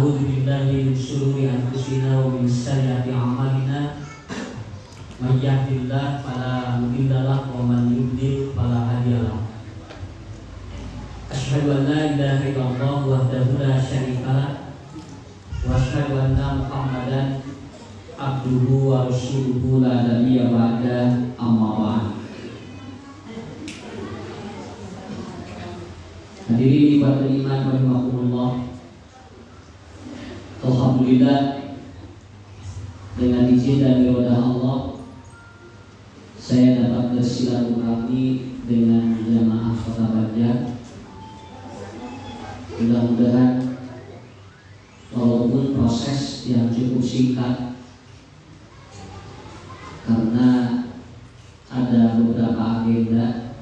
ونعوذ بالله من شرور أنفسنا ومن سيئات أعمالنا من يهده الله فلا مضل له ومن يضلل فلا هادي له أشهد أن لا إله إلا الله وحده لا شريك له وأشهد أن محمدا عبده ورسوله لا نبي بعده أما بعد. Hadirin ibadah iman rahimakumullah. Alhamdulillah, dengan izin dan ridha Allah saya dapat bersilaturahmi dengan jamaah Kota Banjar. Mudah-mudahan walaupun proses yang cukup singkat karena ada beberapa agenda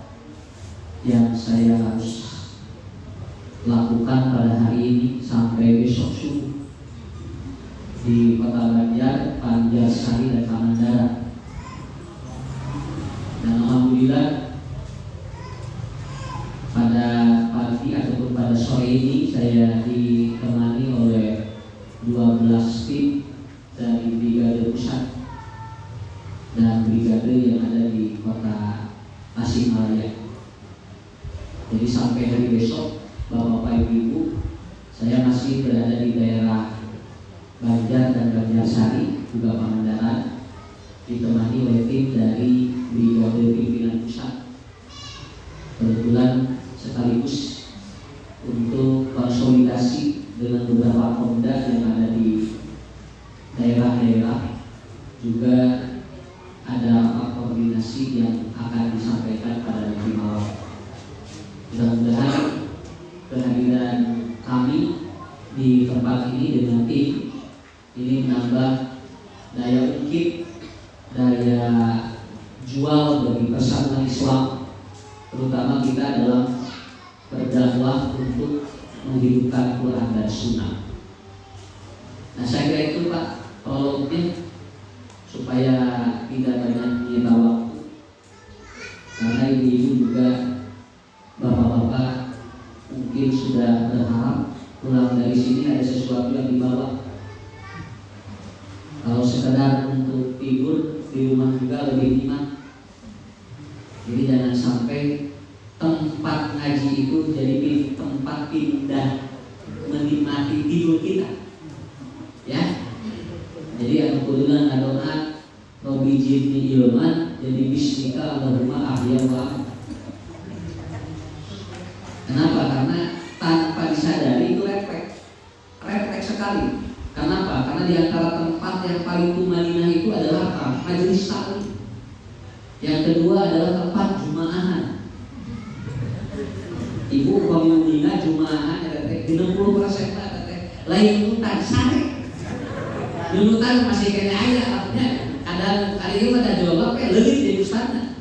yang saya harus lakukan pada hari ini sampai besok subuh di Kota Banjar, Banjarsari dan Pangandaran. Dan alhamdulillah pada pagi ataupun pada sore ini saya ditemani oleh 12 tim dari Brigade Pusat dan Brigade yang ada di Kota Tasikmalaya. Jadi sampai hari besok, Bapak Ibu, saya masih berada di daerah Banjar dan Banjarsari, juga Pangandaran, ditemani oleh tim dari Brigade Pimpinan Pusat. Kebetulan sekaligus untuk konsolidasi dengan beberapa Pemda yang ada di daerah-daerah, juga ada koordinasi yang akan disampaikan pada nanti malam. Mudah-mudahan kehadiran kami di tempat ini dengan tim ini menambah daya ungkit, daya jual bagi persatuan Islam, terutama kita dalam berdakwah untuk menghidupkan Quran dan Sunnah. Nah, saya kira itu Pak prolognya supaya tidak banyak menyita waktu, karena ibu-ibu juga bapak-bapak mungkin sudah berharap pulang dari sini ada sesuatu yang dibawa. Kalau sekedar untuk tidur di rumah juga lebih nikmat. Jadi jangan sampai tempat ngaji itu jadi tempat pindah menikmati tidur kita, ya. Jadi alhamdulillah doa Robi Jibni Ilman jadi bismika Allahumma ahya wa. Kenapa? Karena tanpa disadari itu refleks sekali. Kenapa? Karena di antara tempat yang paling tumanina itu adalah apa? Majelis taklim. Yang kedua adalah tempat jumaahan. Ibu pemimpinan jumaahan ya teh 60% lah teh. Lain hutan sare. Hutan masih kena aya artinya ada ieu mah da jawab teh leuwih di ustadna.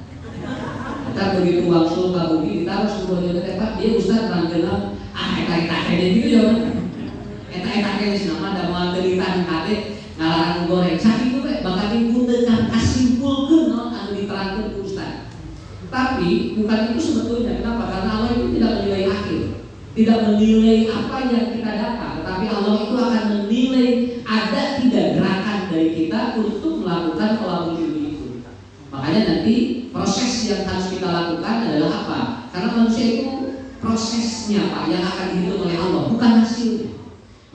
Kita begitu waktu Pak Budi kita harus kudu teh Pak dia ustad rangkeuna eta gitu ya. Eta geus nama da moal deritan kate ngalarang goreng sakitu teh bakal dipundekan kasimpulkeun naon anu diterangkeun ku ustad. Tapi bukan itu sebetulnya. Kenapa? Karena Allah itu tidak menilai akhir, tidak menilai apa yang kita dapat, tetapi Allah itu akan menilai ada tidak gerakan dari kita untuk melakukan pelabur itu. Makanya nanti proses yang harus kita lakukan adalah apa? Karena manusia itu prosesnya Pak yang akan dihitung oleh Allah, bukan hasilnya.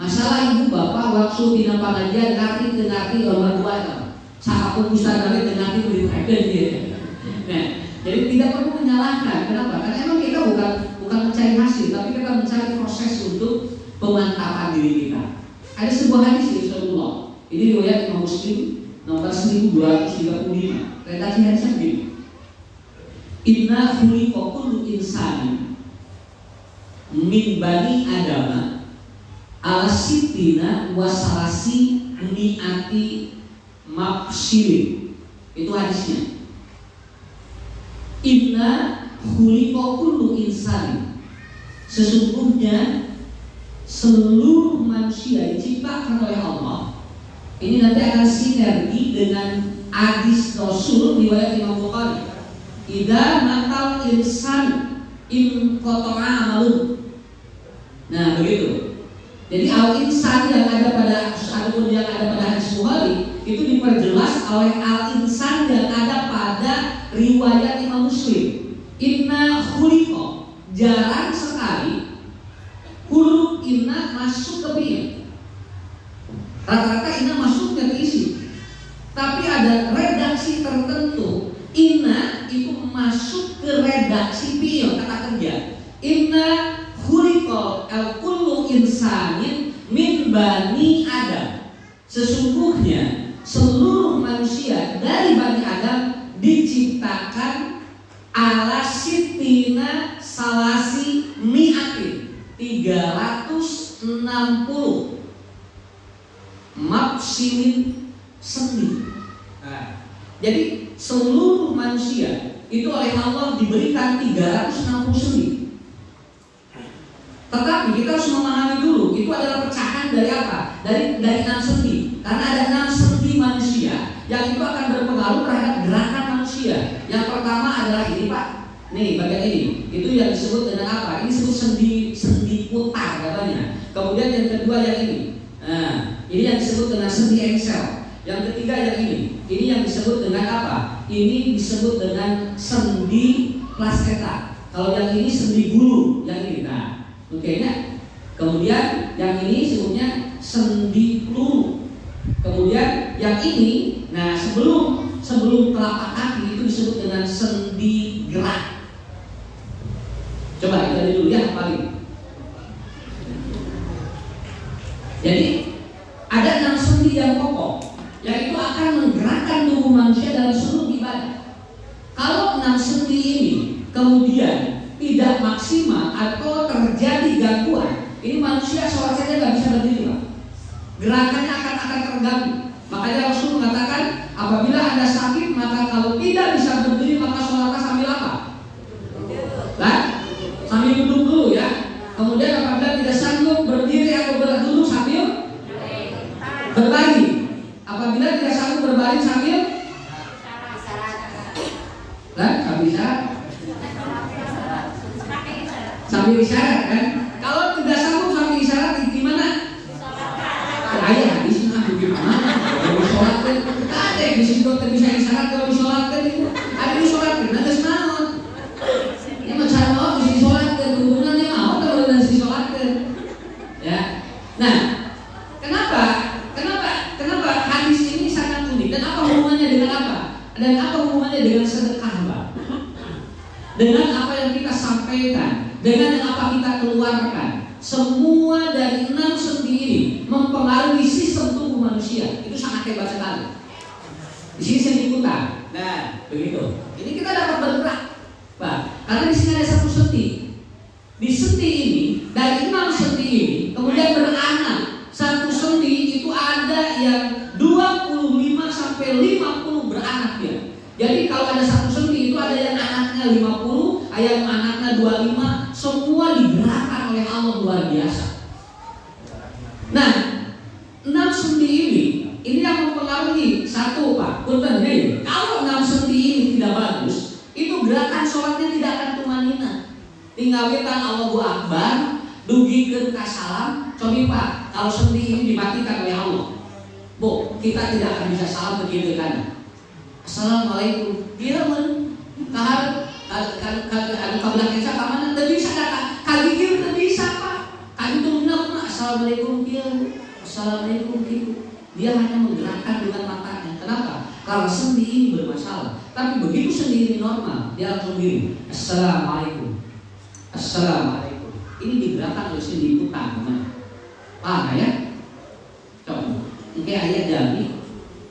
Masalah ibu bapak waktu tina pengajian ngerti nomor 2 saat ustaz kami ngerti beritakan dia. Nah, jadi tidak perlu menyalahkan. Kenapa? Karena emang kita bukan mencari hasil, tapi kita mencari proses untuk pemantapan diri kita. Ada sebuah hadis dari Rasulullah. Ini riwayat Imam Muslim nomor 1235. Redaksi hadisnya begini. Inna khuliqa kullu insani min bani adama al-sittina wasarasi mi'ati maqsirin. Itu hadisnya. Inna khuliqa kullu insani, sesungguhnya seluruh manusia diciptakan oleh Allah. Ini nanti akan sinergi dengan hadis Rasul riwayat Imam Bukhari. Idza matal insan in qata'a amalun. Nah begitu. Jadi al-insan yang ada pada hadis Bukhari itu diperjelas oleh al-insan yang ada pada riwayat Imam Muslim. Inna khuliqa, jarang sekali huruf inna masuk ke fi'il. Rata-rata inna masuknya ke isi. Tapi ada redaksi tertentu inna itu masuk ke redaksi fi'il, kata kerja. Inna khuliqa al-kullu insanin min bani Adam. Sesungguhnya seluruh manusia dari Bani Adam diciptakan ala sitina salasi mi'atin 360 mafsimin sendi. Nah, jadi seluruh manusia itu oleh Allah diberikan 360 sendi. Tetapi kita harus memahami dulu itu adalah pecahan dari apa? Dari 6 sendi. Karena ada 6 sendi manusia yang itu akan berpengaruh terhadap gerakan manusia. Yang pertama adalah ini Pak. Nih bagian ini. Itu yang disebut dengan apa? Ini disebut sendi putar katanya. Kemudian yang kedua yang ini. Nah, ini yang disebut dengan sendi engsel. Yang ketiga yang ini. Ini yang disebut dengan apa? Ini disebut dengan sendi placenta. Kalau yang ini sendi bulu, yang ini. Nah, oke, nah. Kemudian yang ini sebutnya sendi peluru. Kemudian yang ini, nah sebelum telapak kaki itu disebut dengan sendi gerak. Coba kita lihat dulu ya paling. Jadi ada 6 sendi yang pokok yang itu akan menggerakkan tubuh manusia dalam seluruh ibadah. Kalau 6 sendi ini kemudian tidak maksimal atau terjadi gangguan, ini manusia sholat saja nggak bisa berdiri Pak. Gerakannya akan terganggu. Makanya Rasul mengatakan apabila Anda sakit maka kalau tidak bisa berdiri maka sholatnya sambil apa? Kan? Sambil duduk dulu ya. Kemudian apabila tidak sanggup berdiri atau duduk sambil berbaring. Apabila tidak sanggup berbaring sambil kan? Sambil isyarat kan? Kalau tidak sanggup sambil isyarat gimana? Ayah di sini aku gimana? Kalau sholat kan ada di sini dokter bisa isyarat kalau sholat kan itu ada di sholat kan ada senaon. Ini macam mau di sholat kan hubungannya mau kalau dari sisi sholat kan? Ya. Nah, kenapa hadis ini sangat unik dan apa hubungannya dengan apa? Dan apa hubungannya dengan sedekah Pak? Dengan apa yang kita sampaikan, dengan apa kita keluarkan, semua dari 6 sendi ini mempengaruhi sistem tubuh manusia. Itu sangat hebat sekali. Di sini sendi putar. Nah, begitu. Ini kita dapat bergerak, Pak. Karena di sini ada 1 sendi. Di sendi ini dari 6 sendi ini kemudian beranak. 1 sendi itu ada yang 25 sampai 50 beranak dia. Jadi kalau ada 1 sendi itu ada yang anaknya 50, ada yang anaknya 25, semua digerakkan oleh Allah luar biasa. Nah, 6 sendi ini yang mempengaruhi satu Pak. Punten nih, kalau 6 sendi ini tidak bagus, itu gerakan sholatnya tidak akan tumanina. Tinggal kita Allahu Akbar, dugikeun ka salam, cobi Pak, kalau sendi ini dimatikan oleh Allah. Bu, kita tidak akan bisa salam begitu kan? Assalamualaikum. Dia men kahar kabelah keca ka mana teu bisa kagigir teu bisa Pak. Kantungna assalamualaikum kieu. Assalamualaikum kieu. Dia hanya menggerakkan dengan matanya. Kenapa? Kalau sendi ini bermasalah. Tapi begitu sendi ini normal, dia langsung gini. Assalamualaikum. Assalamualaikum. Ini digerakkan oleh sendi itu tangan. Paham ya? Coba. Engke aya dami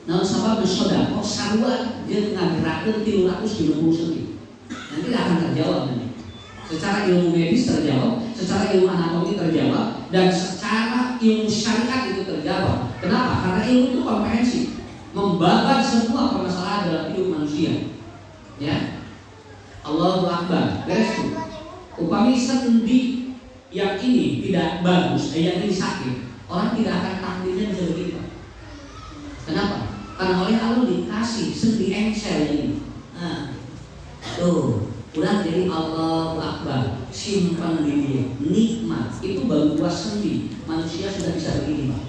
naon sabab sedekah sarua jeung ngagerakeun 330 sendi. Nanti akan terjawab nanti. Secara ilmu medis terjawab, secara ilmu anatomi terjawab, dan secara ilmu syariat itu terjawab. Kenapa? Karena ilmu itu komprehensif, membabat semua permasalahan dalam hidup manusia. Ya, Allahu Akbar. Beres tuh. Upami sendi yang ini tidak bagus, yang ini sakit, orang tidak akan takdirnya bisa begitu. Kenapa? Karena oleh Allah dikasih sendi engsel ini. Nah, tuh, udah jadi Allahu Akbar. simpan di dia. Nikmat itu baru puas sendi. Manusia sudah bisa begini, Pak.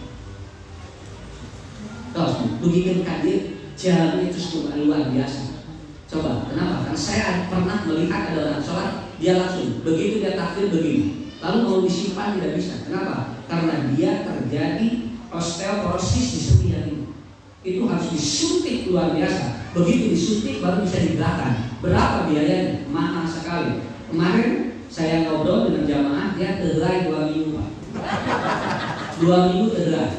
Kalau begitu kadir, jalan itu cukup luar biasa. Coba, kenapa? Karena saya pernah melihat ada orang sholat, dia langsung begitu dia takbir begini, lalu mau disimpan tidak bisa. Kenapa? Karena dia terjadi osteoporosis di sendi ini. Itu harus disuntik luar biasa. Begitu disuntik baru bisa digerakkan. Berapa biayanya? Mahal sekali. Kemarin saya ngobrol dengan jamaah, dia tergerai 2 minggu, Pak. 2 minggu tergerai.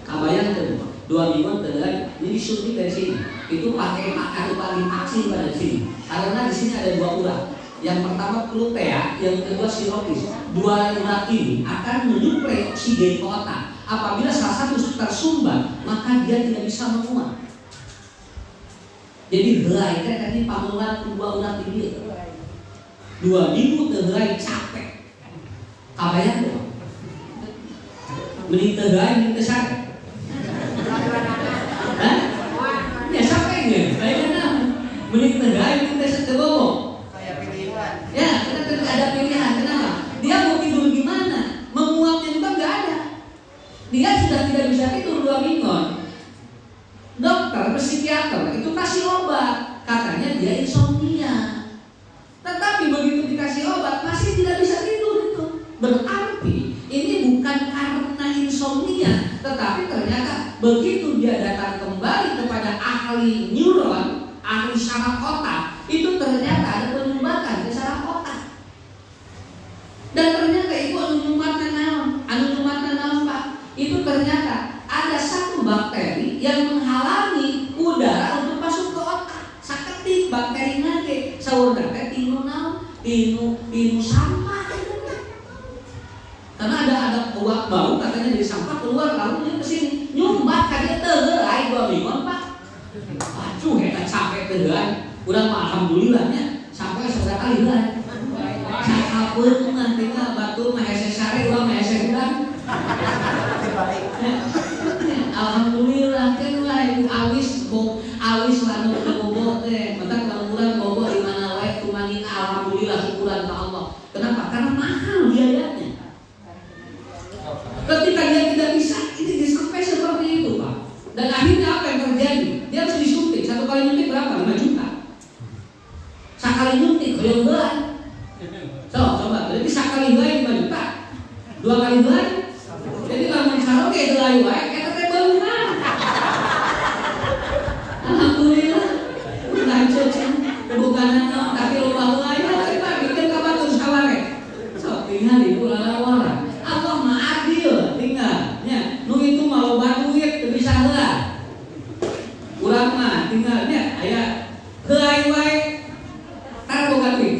Kabayang tuh, 2 minggu tergerai. Ini disuntik dari sini. Itu pakai akar paling vaksin pada sini. Karena di sini ada 2 urat. Yang pertama klupea, yang kedua siropis. 2 urat ini akan menyuplai oksigen ke otak. Apabila salah satu tersumbat, maka dia tidak bisa menguat. Jadi helai kan tadi pamulan 2 urat ini. 2 minggu terhelai capek. Kabayang tuh. Mending terhelai, mending tersakit. Hah? Ya capeknya. Kayaknya mending terhelai, mending tersakit bobo. Ya, kita ada pilihan. Kenapa? Dia mau tidur gimana? Menguapnya juga nggak ada. Dia sudah tidak bisa tidur 2 minggu. Dokter, psikiater itu kasih obat. Katanya dia insomnia. Tetapi begitu dikasih obat masih tidak bisa tidur itu. Berarti ini bukan karena insomnia, tetapi ternyata begitu dia datang kembali kepada ahli neuron, ahli saraf otak, itu ternyata ada penyumbatan di saraf otak. Dan ternyata itu anu naon Pak. Itu ternyata ada satu bakteri yang menghalangi udara untuk masuk ke otak. Saketik bakteri nate saurna teh tinu naon? Tinu sampah. Karena ada uap bau katanya dari sampah keluar lalu dia ke sini. Nyumbat ka dia teu ai 2 minggu Pak. Aduh eta capek teu ai. Urang mah alhamdulillahnya sampai 1 kali heula. Sahapeut mah teh batur mah hese sare urang mah hese bulan. Alhamdulillah kan lah ibu awis lanu bobo teh mentak bulan bobo di mana wae kumanin alhamdulillah syukuran ke Allah. Kenapa? Karena mahal biayanya. Ketika dia tidak bisa, ini disampai seperti itu Pak. Dan akhirnya apa yang terjadi? Dia harus disuntik. 1 kali nyuntik berapa? 5 juta. Sekali nyuntik beliau bulan. Coba, berarti sekali bulan 5 juta. 2 kali bulan. Jadi kalau mencari kayak delayu wae kita teh beunang. Alhamdulillah. Lanjut kebukanan tapi lupa wae kita bikin ka batur saware. Sok tinggal di ulah-ulah. Allah mah adil tinggal nya. Nu itu mau duit teu bisa heula. Urang mah tinggal nya aya helai wae tar boga duit.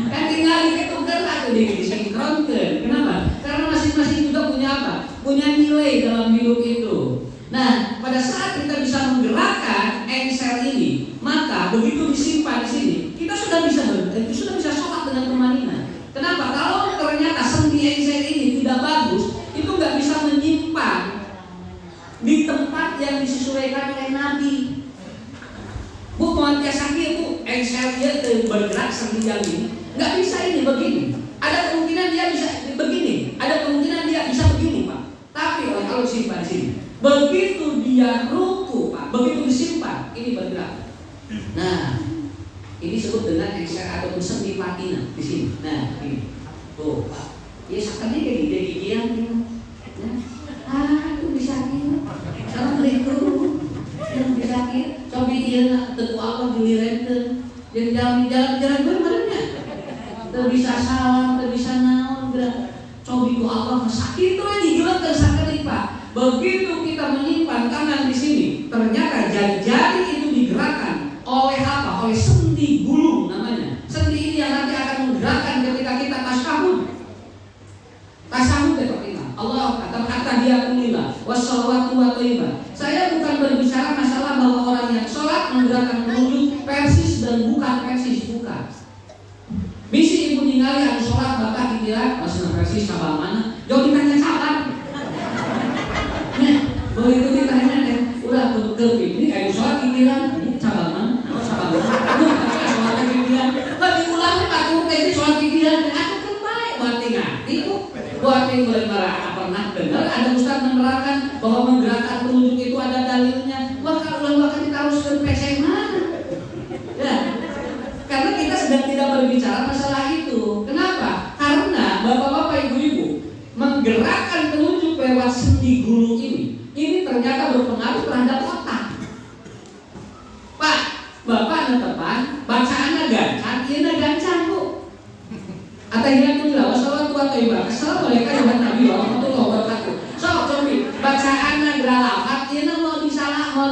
Kan tinggal itu kan atuh disinkronkeun. Kenapa? Karena masing-masing juga punya apa? Punya nilai dalam hidup itu. Nah, pada saat kita bisa menggerakkan engsel ini, maka begitu disimpan di sini, kita sudah bisa sholat dengan tumanina. Kenapa? Kalau ternyata sendi engsel ini tidak bagus, itu nggak bisa menyimpan di tempat yang disesuaikan oleh Nabi. Bu, mau sakit bu, engsel dia bergerak sendi yang ini, nggak bisa ini begini. Ada kemungkinan dia bisa begini, ada kemungkinan dia bisa begini Pak. Tapi kalau simpan di sini, begitu dia ruku Pak, begitu disimpan, ini bergerak. Nah, ini disebut dengan engsel atau sendi patina di sini. Nah, ini tuh Pak, ya sakitnya kayak gigi-gigian gitu. Itu bisa gitu. Assalamualaikum. Yang bisa gitu. Coba dia tetu Allah dilirekeun. Jeung jalan-jalan benernya. Teu bisa salam, teu bisa naon gerak. Cobi ku Allah sakit itu digeuleukeun sakeutik Pak. Begitu kita menyimpan tangan di sini, ternyata jari-jari itu digerakkan oleh apa? Oleh sendi gulung namanya. Sendi ini yang nanti akan menggerakkan ketika kita tasyahud. Tasyahud itu Allah kata dia kulillah wassalawatu wa thayyibah. Saya bukan berbicara masalah bahwa orang yang sholat menggerakkan mulut persis dan bukan persis, bukan. Misi ibu ningali anu sholat bakal dikira masih persis cabang mana? Jauh ditanya cabang. Nah, begitu ditanya deh, udah ke ini anu sholat dikira cabang mana? Cabang mana? Sholat dikira. Tapi ulangnya tak turun kayak berbicara masalah itu. Kenapa? Karena bapak-bapak, ibu-ibu, menggerakkan telunjuk lewat sendi gulu ini ternyata berpengaruh terhadap otak. Pak, bapak netepan, bacaannya gancang, iya gancang bu. Atahiyatullah wassalatu wassalamu assalamualaikum warahmatullahi wabarakatuh. So, cobi bacaannya geralapat, iya mau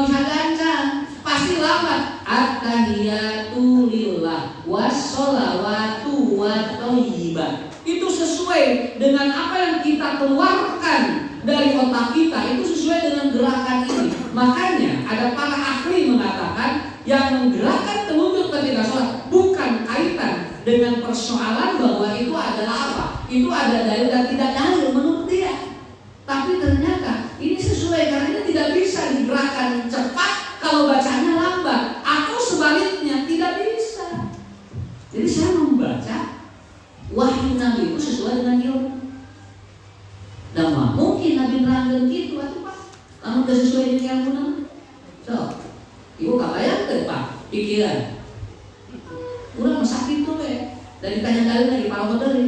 bisa gancang, pasti lambat. Attahiyatulillah wassalawatu wathayyibat. Itu sesuai dengan apa yang kita keluarkan dari otak kita, itu sesuai dengan gerakan ini. Makanya ada para ahli mengatakan yang menggerakkan telunjuk ketika sholat bukan kaitan dengan persoalan bahwa itu adalah apa, itu ada dalil dan tidak dalil menurut dia. Tapi ternyata ini sesuai karena ini tidak bisa digerakkan cepat kalau bacanya lambat, atau sebaliknya tidak bisa. Jadi saya membaca wahyu Nabi itu sesuai dengan ilmu. Dan mungkin Nabi nerangkan gitu atau Pak, namun tidak sesuai dengan ilmu Nabi. So, ibu kabayang ke Pak, pikiran. Udah sakit tuh dari tanya dalil lagi Pak Moderi.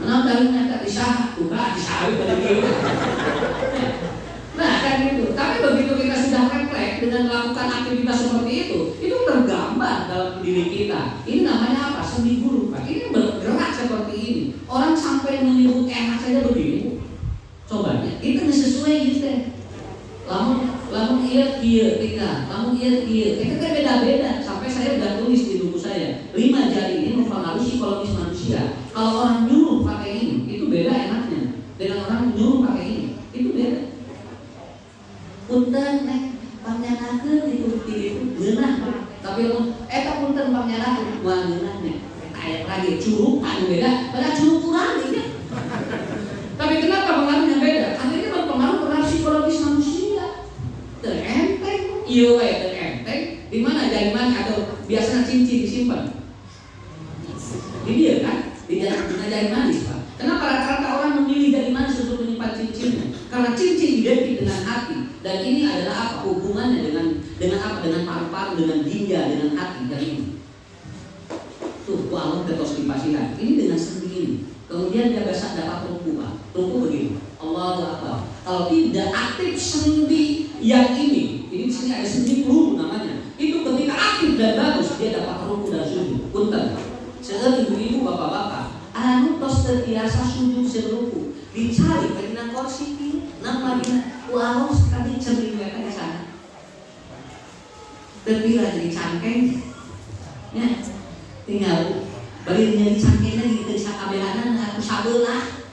Nah dalilnya tak bisa, bukan disawi pada dia. Nah kan gitu. Tapi begitu kita sudah refleks dengan melakukan aktivitas seperti itu tergambar dalam diri kita. Ini namanya apa? Sendi gulu Pak. Ini bergerak seperti ini. Orang sampai menyebut enak saja begini. Coba ya, kita sesuai gitu deh. Lamun iya kita, lamun iya kita kan beda-beda. Sampai saya udah tulis di buku saya 5 jari ini mempengaruhi psikologis manusia. Kalau orang nyuruh pakai ini, itu beda enaknya. Dengan orang nyuruh pakai ini, itu beda. Punten pamnyanakeun itu geunah. Tapi punten pamnyanakeun wah geunah nih. Kayak lagi curug anu beda, pada curug kurang gitu. Tapi kenapa pengaruhnya beda? Karena ini berpengaruh terhadap psikologis manusia. Terenteng, iya terenteng. Di mana jari mana atau biasanya cincin disimpan? Di dia kan? Di jari manis Pak. Kenapa rata-rata orang memilih jari manis untuk menyimpan cincinnya? Karena cincin identik dengan hati. Dan ini adalah apa? Hubungannya dengan apa? Dengan paru-paru, dengan ginjal, dengan hati. Dan ini tuh, Allah ketos dipasikan. Ini dengan sendi ini. Kemudian dia besar dapat rumpu Pak. Rumpu begini. Allahu Akbar. Kalau tidak aktif sendi yang ini di sini ada sendi peluru namanya. Itu ketika aktif dan bagus dia dapat rumpu dan sujud. Punten. Sekarang ibu-ibu, bapak-bapak, anu tos terbiasa sujud seruku, dicari pada kursi ini, nama dia, wow sekali cermin mereka di sana. Terpilih jadi cangkeng, ya, tinggal balinya di cangkengnya di kabelanan aku sabelah,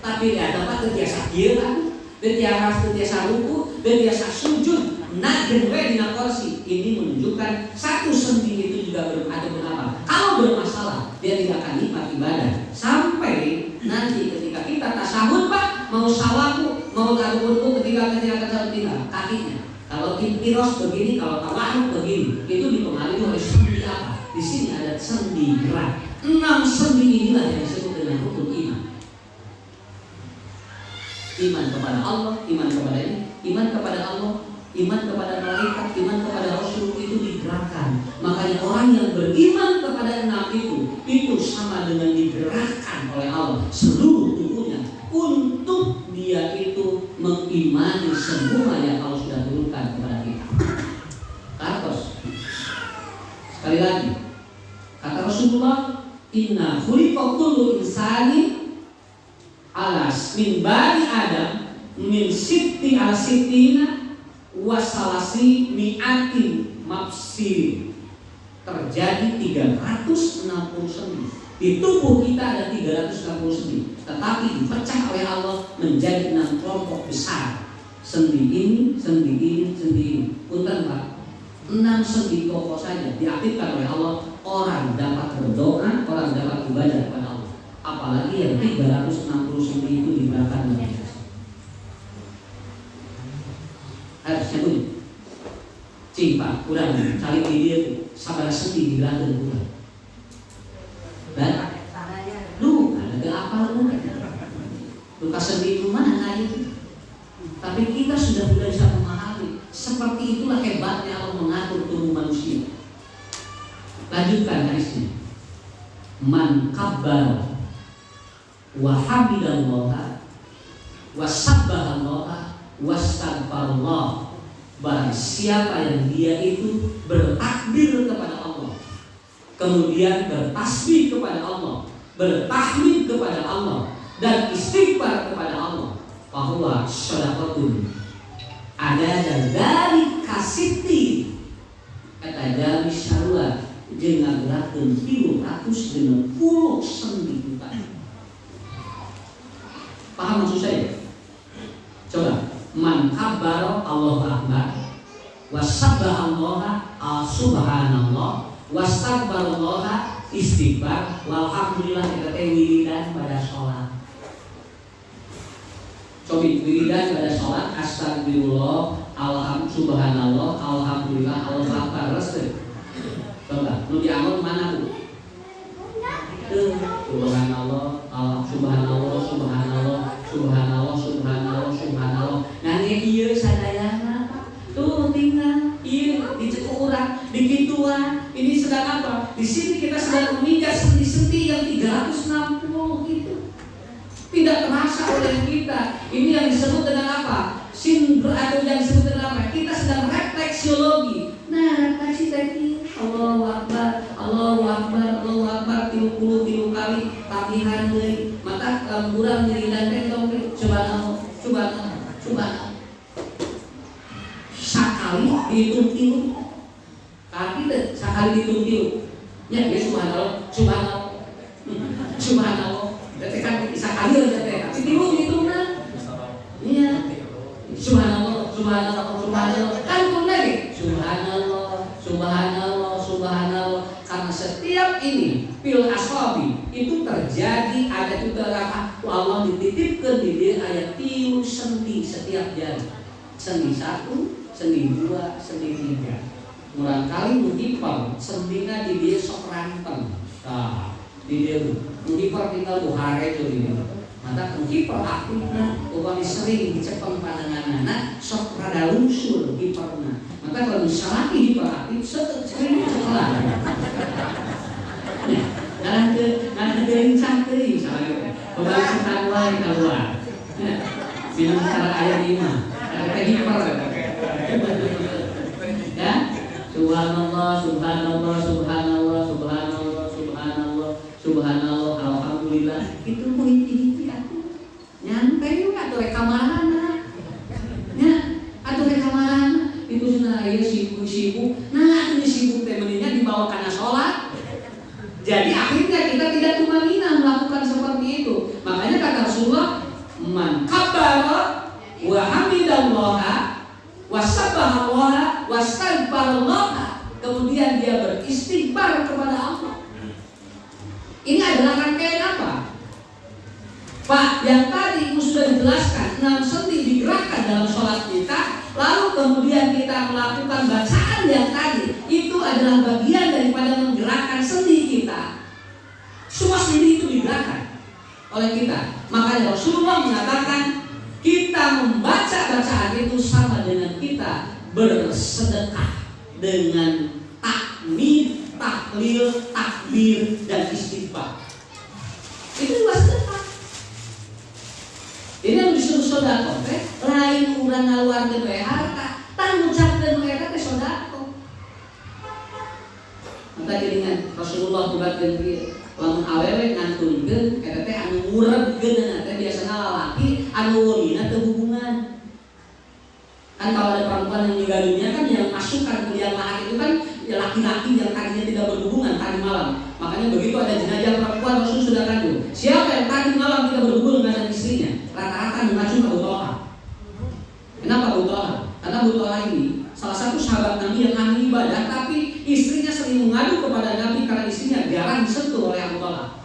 tapi ya dapat terbiasa dia kan, terbiasa ruku, terbiasa sujud. Nah, genwe dina kursi ini menunjukkan satu sendi itu juga ada berapa. Kalau bermasalah, dia tidak akan nikmat ibadah sampai nanti ketika kita tasawuf Pak, mau sawaku, mau taruhku ketika tasawuf kita kakinya. Kalau tiros begini, kalau tawaruk begini, itu dipengaruhi oleh sendi apa? Di sini ada sendi gerak. 6 sendi inilah yang disebut dengan rukun iman. Iman kepada Allah, iman kepada ini, iman kepada Allah, iman kepada malaikat, iman kepada Rasul itu digerakkan. Makanya orang yang beriman kepada 6 itu sama dengan digerakkan oleh Allah seluruh tubuhnya untuk dia itu mengimani semua yang Allah sudah turunkan kepada kita. Kartos. Sekali lagi, kata Rasulullah, inna khuliqa kullu insani alas min bani Adam min sitti al sittina wasalasi mi'atin mafsir. Terjadi 360 sendi. Di tubuh kita ada 360 sendi, tetapi dipecah oleh Allah menjadi 6 kelompok besar. Sendi ini, sendi ini, sendi ini. Punten Pak, 6 sendi pokok saja diaktifkan oleh Allah, orang dapat berdoa, orang dapat ibadah kepada Allah. Apalagi yang 360 sendi itu dibakar dengan harusnya bunyi cimpak kurang cari di dia tuh sabar sendi di belakang kurang dan lu ada ke apa lu luka sendi itu mana itu. Tapi kita sudah bisa memahami seperti itulah hebatnya Allah mengatur tubuh manusia. Lanjutkan hadisnya. Man kabbara wa hamidallaha wa sabbahallaha wastaghfarallah. Barang siapa yang dia itu bertakbir kepada Allah, kemudian bertasbih kepada Allah, bertahmid kepada Allah, dan istighfar kepada Allah, bahwa shadaqatun ada dari kasiti kata dari syarwa jeung ngagerakeun 360 sendi juta. Paham maksud saya? Coba, man kabbara Allahu akbar wa sabbahallaha subhanallah wastaghfirullah istighfar walhamdulillah kita teh wiridan pada sholat. Cobi wiridan pada sholat astagfirullah subhanallah alhamdulillah Allahu akbar resep. Coba nu diamal mana tuh? Subhanallah subhanallah subhanallah subhanallah subhanallah subhanallah. Nanti ieu sadayana tuh tinggal ieu dicek urang dikituan. Ini sedang apa? Di sini kita sedang memijak sendi-sendi yang 360 itu. Tidak terasa oleh kita. Ini yang disebut dengan apa? Sindrom atau yang disebut dengan apa? Kita sedang refleksiologi. Nah, refleksi tadi Allahu Akbar, Allahu Akbar, Allahu Akbar 30 kali tabihan deui. Maka kurang nyeridan teh tong subhanallah, subhanallah, subhanallah. Sakali dihitung-hitung. Kaki teh sakali dihitung-hitung. Nya ge subhanallah, subhanallah. Subhanallah. Teh kan sakali aja teh, tapi dihitung-hitungna. Iya. Subhanallah, subhanallah, subhanallah. Kan pun lagi subhanallah, subhanallah, subhanallah. Karena setiap ini fil ashabi itu terjadi ada juga apa? Allah dititipkan di dia ayat 3 sendi setiap jari. Sendi 1, sendi 2, sendi 3. Murang kali multiple sendina di dia sok ranteng. Nah, di dia multiple tinggal buhare itu di dia. Maka hiperaktifna upami sering dicepeng pandanganna sok rada lungsur hiperna. Maka kalau misalnya hiperaktif sering sekolah. Nah, karena gerincang teuing misalnya pembalik setan wae keluar. Minum cara ayam imah. Ada hiper. Ya. Subhanallah, subhanallah, subhanallah, subhanallah, subhanallah, subhanallah, alhamdulillah. Itu hiji-hiji aku. Nyantai juga atau rekamaran. Ya, atau rekamaran itu cenah aya sibuk-sibuk. Nah, ini sibuk teh meninya dibawa kana salat. Jadi akhirnya kita tidak tumanina melakukan seperti itu. Makanya kata Rasulullah, man kabbara wa hamidallaha wa sabbahallaha wastaghfarallaha, kemudian dia beristighfar kepada Allah. Ini adalah rangkaian apa? Pak, yang tadi sudah dijelaskan 6 sendi digerakkan dalam sholat kita, lalu kemudian kita melakukan bacaan yang tadi, itu adalah bagian daripada menggerakkan sendi kita. Semua sendi itu digerakkan oleh kita. Makanya Rasulullah mengatakan kita membaca bacaan itu sama dengan kita bersedekah dengan takmid, tahlil, takbir, dan istighfar. Itu juga sedekah. Ini yang disuruh sodako, lain urang ngaluarkeun we harta, tang ngucapkeun we eta teh sodako. Maka dengan Rasulullah tugaskeun kieu, lamun awewe ngantunkeun eta teh anu ngurebkeun teh biasana lalaki anu weulina teu hubungan. Kan kalau ada perempuan yang meninggal dunia kan yang masukkan ke liang lahat itu kan ya laki-laki yang tadinya tidak berhubungan tadi malam. Makanya begitu ada jenazah perempuan Rasul sudah kandung. Siapa yang tadi malam tidak berhubungan dengan istrinya? Rata-rata mengacu Abu Thalha. Kenapa Abu Thalha? Karena Abu Thalha ini salah satu sahabat Nabi yang ahli ibadah, tapi istrinya sering mengadu kepada Nabi karena istrinya jarang disentuh oleh Abu Thalha.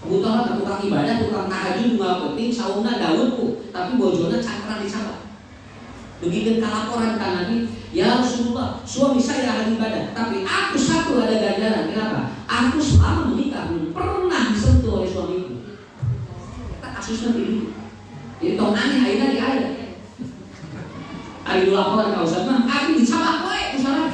Abu Thalha tukang ibadah, tukang tahajud, nggak penting, sauna Daudku, tapi bojona cangkran disabat. Begitu laporan ke Nabi, ya Rasulullah, suami saya ahli ibadah, tapi aku satu ada ganjaran. Kenapa? Aku selama menikah belum pernah disentuh oleh suamiku. Kita kasusnya ini. Jadi tong nanya ayeuna di ayat. Ari laporan ka Ustaz mah, abi dicabak wae usaha.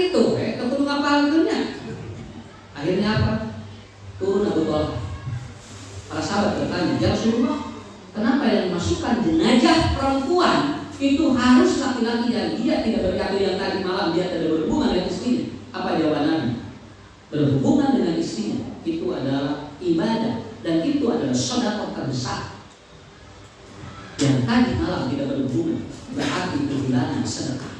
itu, kudu ngapalkeunnya. Akhirnya apa? Turun Abu Thalib. Para sahabat bertanya, ya Rasulullah, kenapa yang masukkan jenazah perempuan itu harus laki-laki dan dia tidak berkata yang tadi malam dia tidak berhubungan dengan istrinya? Apa jawabannya? Berhubungan dengan istrinya itu adalah ibadah dan itu adalah sedekah terbesar. Yang tadi malam tidak berhubungan berarti kehilangan sedekah.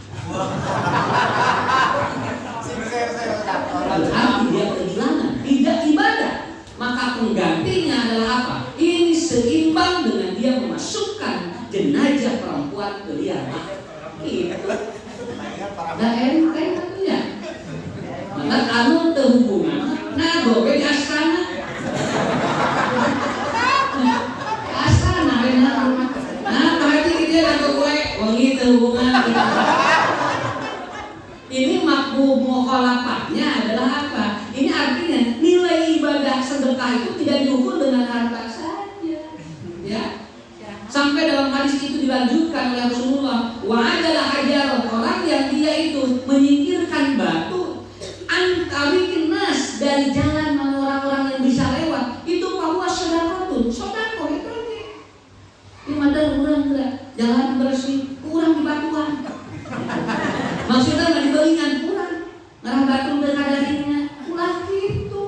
Berarti dia kehilangan, tidak ibadah. Maka penggantinya adalah apa? Ini seimbang dengan dia memasukkan jenazah perempuan ke liang lahat. Nah enteng katanya. Maka kamu terhubungan. Nah gobe di astana. Astana benar. Nah berarti dia lagu gue wangi terhubungan. Ini makhluk mukhalafahnya adalah apa? Ini artinya nilai ibadah sedekah itu tidak diukur dengan harta saja, ya. Sampai dalam hadis itu dilanjutkan oleh Rasulullah, wa adalah hajar, orang yang dia itu menyingkirkan batu antarikin nas dari jalan mana orang-orang yang bisa lewat, itu bahwa sedekah itu ini madal kurang jalan bersih, kurang di batuan. Maksudnya nggak dibelingan kurang, ngarah batu dengan darinya, ulah gitu.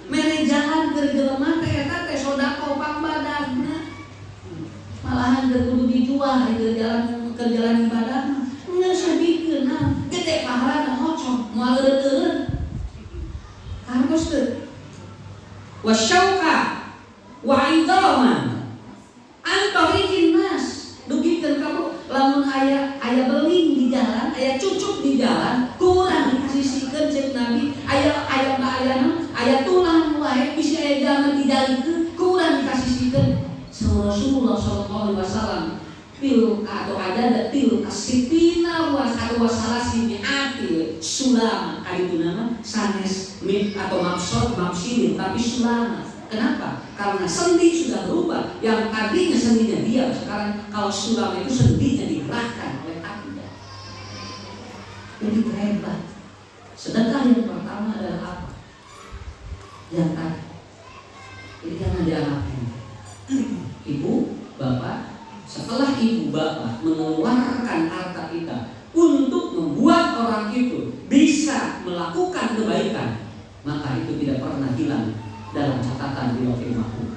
Mere jalan ke jelema teh eta teh sodako pambadana. Malahan teu kudu dijual ke jalan ibadah mah. Geus sedikeun gede pahalana hocok moal eureun. Harus teu. Wasyauqa wa idaman. Antarikin nas, dugikeun kamu lamun aya beling di jalan, aya cucuk di jalan, kurang dikasihkeun cek Nabi, aya tulang wae bisa aya jalan dijalikeun, kurang dikasihkeun. Rasulullah sallallahu alaihi wasallam til atau ada til kasitina wasalasini ati sulama kaitu nama sanes mit atau mafsidin tapi sulama. Kenapa? Karena sendi sudah berubah. Yang tadinya sendinya diam, sekarang kalau sulam itu sendinya digerakkan oleh kakinya. Jadi hebat. Sedekah yang pertama adalah apa? Yang tadi. Jadi jangan dianggapnya. Ibu, bapak, setelah ibu bapak mengeluarkan harta kita untuk membuat orang itu bisa melakukan kebaikan, maka itu tidak pernah hilang dalam catatan di Lauhul Mahfuz.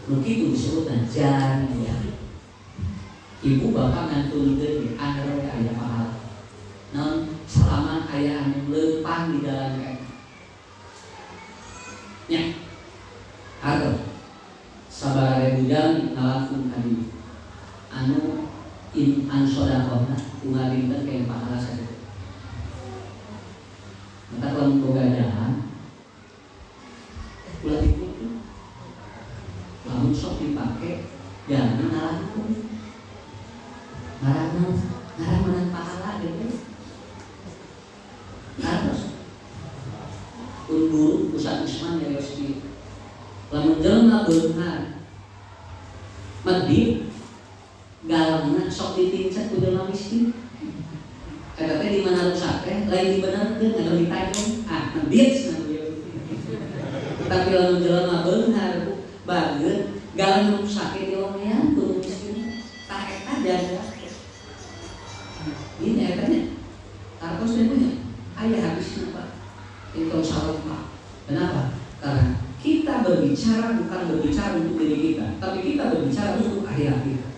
Begitu disebutnya jariyah. Ibu bapak ngantulkeun anggar aya pahala. Namun selama aya anu leumpang di dalam kaki. Nya. Harto. Sabaraha budal ngalakukeun kadi. Anu in ansodaqona tunggal dinten kayak pahala saja. Maka lamun boga jalan ulah diputu. Lamun sok dipake jangan ngalakukeun. Ngarang menang pahala gitu. Harus. Guru Ustaz Usman ya Yosi. Lamun jelema beunghar medit galangna sok ditincet ku jelema miskin. Eta teh di mana rusak teh lain dibenerkeun anu ditajong. Medit cenah beliau. Tapi lamun jelema beunghar bageut galang rusak di omean ku miskin. Tah eta jaga. Ini etanya. Tartos punya. Aya habisna Pak. Itu salah Pak. Kenapa? Karena kita berbicara bukan berbicara untuk diri kita, tapi kita berbicara untuk akhirat kita.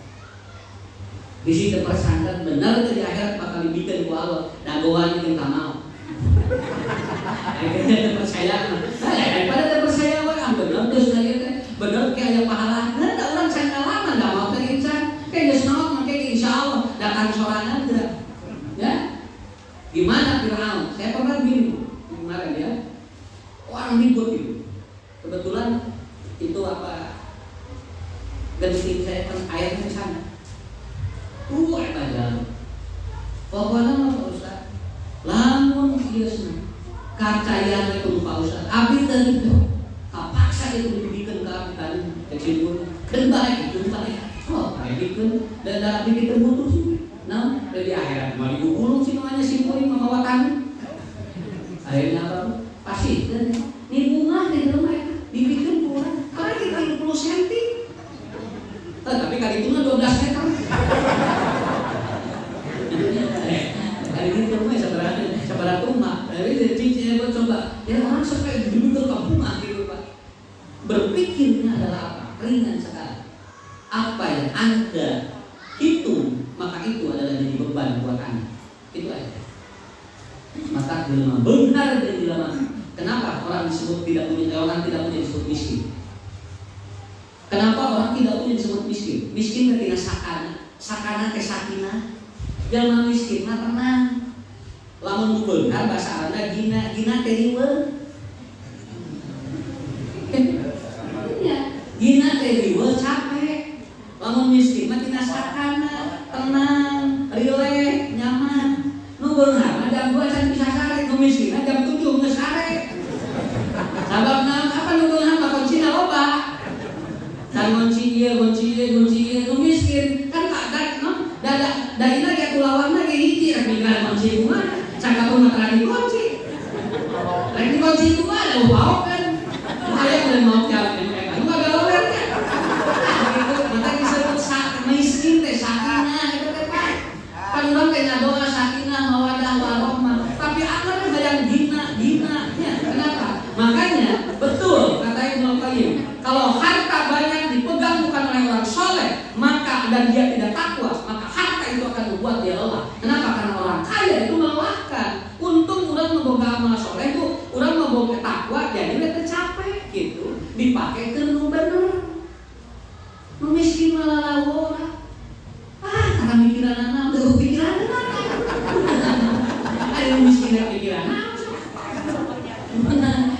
Di situ persangka benar dari akhirat bakal dibikin ku Allah, dagoan kita mau. Akhirnya percaya, daripada terpercaya orang benar terus benar kayak yang pahala. Nah, tak orang sangka lama nggak mau terinsan, kayak geus naon makanya insya Allah datang sorangan tidak. Ya, gimana Firaun? Saya pernah gini kemarin ya, orang ribut itu. Kebetulan itu apa genting saya kan airnya di sana. Eta jalan. Pokoknya Pak Ustaz, lamun kiosna kacayaan itu Pak Ustaz. Abdi tadi itu kapaksa itu dibikin ke abdi tadi kecil dan balik. Oh, kayak bikin dan abdi kita butuh sih. Nah, dari akhirat mau digulung sih namanya simpul membawa tangan. akhirnya apa? Pasti dan ini bunga di rumah dibikin bunga karena kita 30 cm. Tapi kali itu 12 meter. Kali ini rumah seberapa rumah. Jadi cincin buat coba. Ya orang sampai duduk ke bunga gitu Pak. Berpikirnya adalah apa? Ringan sekali. Apa yang Anda hitung, maka itu adalah jadi beban buat Anda. Itu aja. Maka jelema benar dan jelema. Kenapa orang disebut tidak punya disebut miskin? Kenapa orang tidak punya disebut miskin? Miskin ketika sakana ke sakina. Jelema miskin mah tenang. Lamun benar bahasa Arabna gina teh riweuh. Gina teh riweuh capek. Lamun miskin mah tina sakana, tenang, rileks, nyaman. Nu beunghar mah jam 2 can bisa sare, nu miskin mah jam 7 geus sare. Sababna apa nu beunghar mah kuncina loba. Can kunci ieu, nu miskin kan tak daina ge kulawarna ge hiji rek migran kunci mah. Cakapun mah tadi kunci. Rek dikunci itu mah ada bau kan. Aya mun mau jalan mereka, nu galau kan. Maka disebut miskin teh sakinah itu teh Pak. Kan urang teh ngadoa sakinah mawadah warahmah. Tapi akan hayang gina nya. Kenapa? Makanya betul kata Ibnu Qayyim, kalau harta banyak dipegang bukan oleh orang soleh, maka dan dia tidak takwa, maka harta itu akan membuat dia lelah. Kenapa? Karena orang kaya itu melelahkan. Untung orang memboga amal soleh itu, orang memboga takwa, jadi dia capek gitu. Dipakai ke nu bener. Nu miskin malah lara. Karena mikiran anak, udah pikiran anak. Ada miskin dan pikiran anak.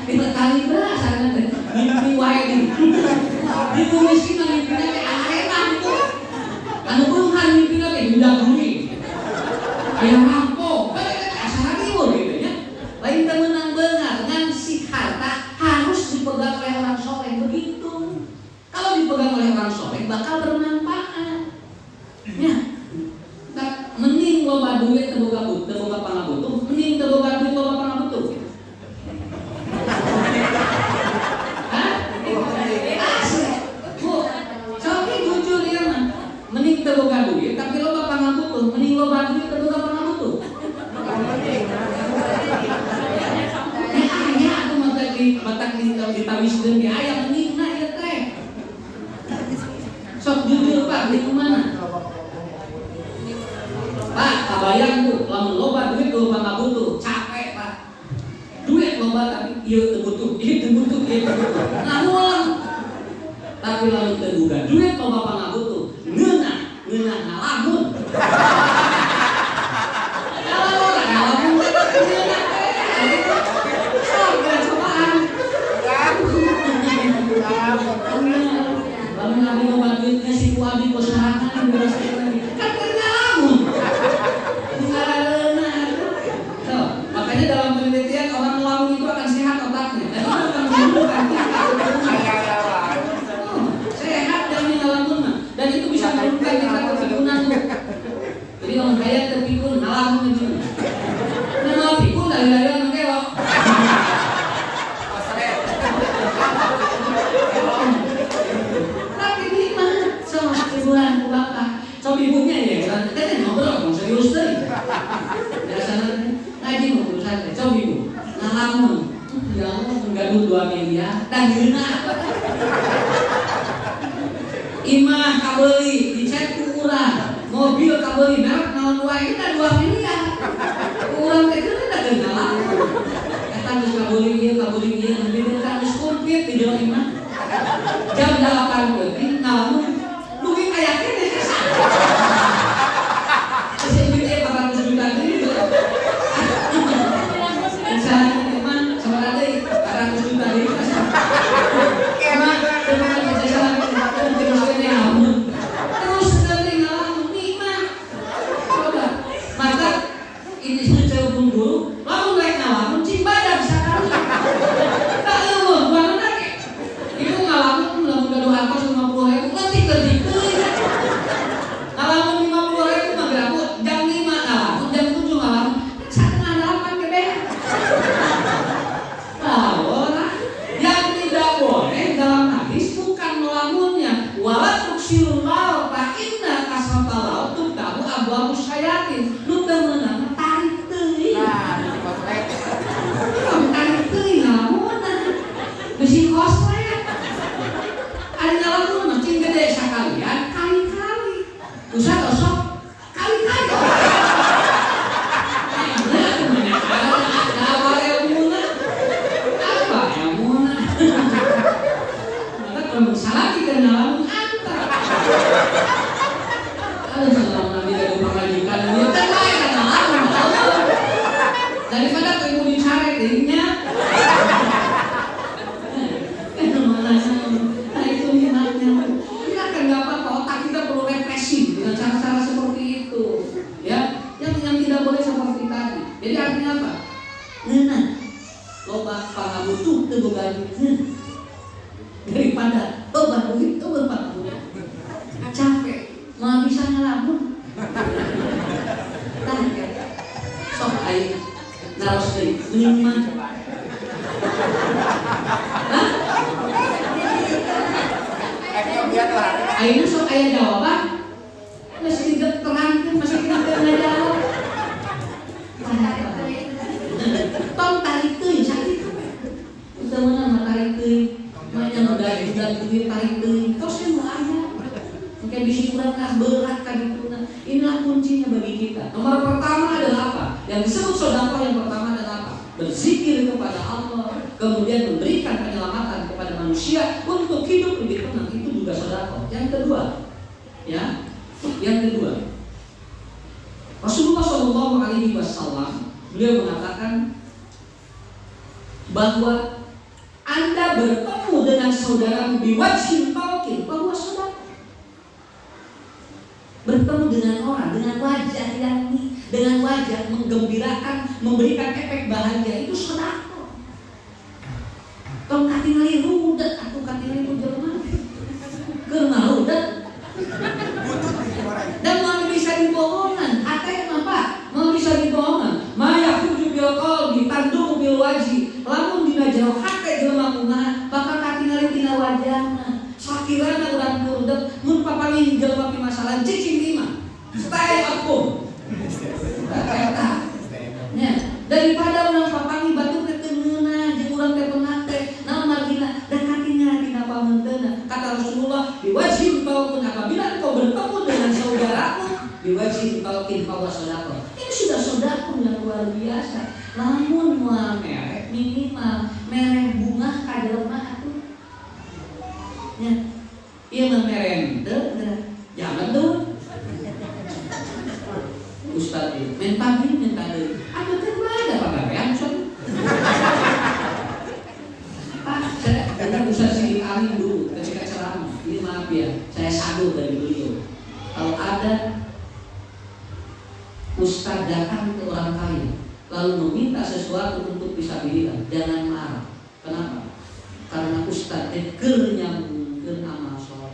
Kita kali bahasa anak mimpi wae di. Di miskin dan mikiran teh akhirnya itu. Anu beunghar mimpina teh budak duit. Aya rampok, asal riweuh gitu nya. Lain teh meunang beunghar ngan si harta harus dipegang oleh orang soleh begitu. Kalau dipegang oleh orang soleh bakal bermanfaat. Ya. Mending loba duit teu boga pangabutuh, mending teu boga duit loba pangabutuh. Hah? Bu, coba jujur ya mah. Mending teu boga duit tapi loba pangabutuh, mending loba duit teu boga pangabutuh. Aya atuh matak ditawiskeun ge aya mendingna ieu teh. Sok jujur Pak, di mana? Pak, kabayang tuh, lamun loba duit loba nggak butuh, capek Pak. Duit loba tapi iya terbutuh. Namun, tapi lamun terbuka duit loba nggak butuh, ngeunah ngalamun. Ngalamun cobaan. Lamun nabi loba duitnya si kuabi kosarangan kan ngalamun. Makanya dalam penelitian orang ngelamun itu akan sehat otaknya. Dan itu akan menyembuhkan sehat dan ngelamun. Dan itu bisa menurunkan kita kepikunan. Jadi orang kaya terpikun, ngelamun itu. Nah mau pikun dari orang kelok. Tapi ini mah sama ribuan kubaka. Coba ibunya ya, kan ngobrol serius deh. Biasanya ngaji mau urusan coba ibu ngalamun ya Allah menggaduh 2 miliar dan geunah imah kabeli dicek ku urang mobil kabeli merek naon wae kita 2 miliar urang teh geunah da ngalamun eta geus kabeli ieu nanti kan geus komplit di jero imah jam 8 leutik ngalamun duit aya keneh Itu ngalamun mudah-mudahan 250.000 letih Badak yang mau dicari dirinya. Nah itu minatnya. Kita kan nggak apa-apa, otak kita perlu represi dengan cara-cara seperti itu, ya. Yang tidak boleh seperti tadi. Jadi artinya apa? Nah, loba pangabutuh tegugan daripada loba duit tegugan pangabutuh. Capek, mau bisa ngelamun. Sok air naros deui meniman. Hah? Ayeuna sok aya jawaban. Geus diterangkeun masih kita ngajawab. Tong tarik teuing sakit. Teu meunang mah tarik teuing. Manya udah duit tarik teuing. Tos nu aya. Mungkin bisi urang berat kan itu. Inilah kuncinya bagi kita. Nomor pertama adalah apa? Yang disebut sedekah yang pertama adalah apa? Berzikir kepada Allah, kemudian memberikan penyelamatan kepada manusia untuk hidup lebih tenang. Itu juga sedekah. Yang kedua, ya, yang kedua, Rasulullah SAW beliau mengatakan bahwa Anda bertemu dengan saudaramu di wajhin talqin, bahwa sedekah. Bertemu dengan orang, dengan wajah yang dengan wajah menggembirakan, memberikan efek bahagia, itu sedekah. Tong katingali rudet, atuh katingali ku jelema. Keur ngarudet. Dan mau bisa dibohongan, hate apa? Mau bisa dibohongan. Ma yakhruju bil qalbi tandu bil wajhi. Lamun dina jero hate jelema kumaha, bakal katingali tina wajahna. Sakirana urang rudet, mun papangi jelema pi masalah cicing lima. Stay aku. Ya, daripada orang papangi batu keteungeuna jeung urang teh penate naon margina dan hatinya dina pamunteuna. Kata Rasulullah, "Biwajhin talqin, apabila engkau bertemu dengan saudaramu, biwajhin talqin fahuwa shadaqah." Ini sudah sedekah yang luar biasa. Lamun moal merek minimal merek bunga ka jelema atuh. Ya. Ieu mah merek teu, jangan tuh. Ustaz itu main pabrik main tadi ada ada pagawean Pak, saya Ustaz Sidik Amin dulu ketika ceramah ini, maaf ya, saya sadu dari beliau. Kalau ada Ustaz datang ke orang kaya lalu meminta sesuatu untuk fisabilillah, jangan marah. Kenapa? Karena Ustaz keur nyambungkeun amal saleh.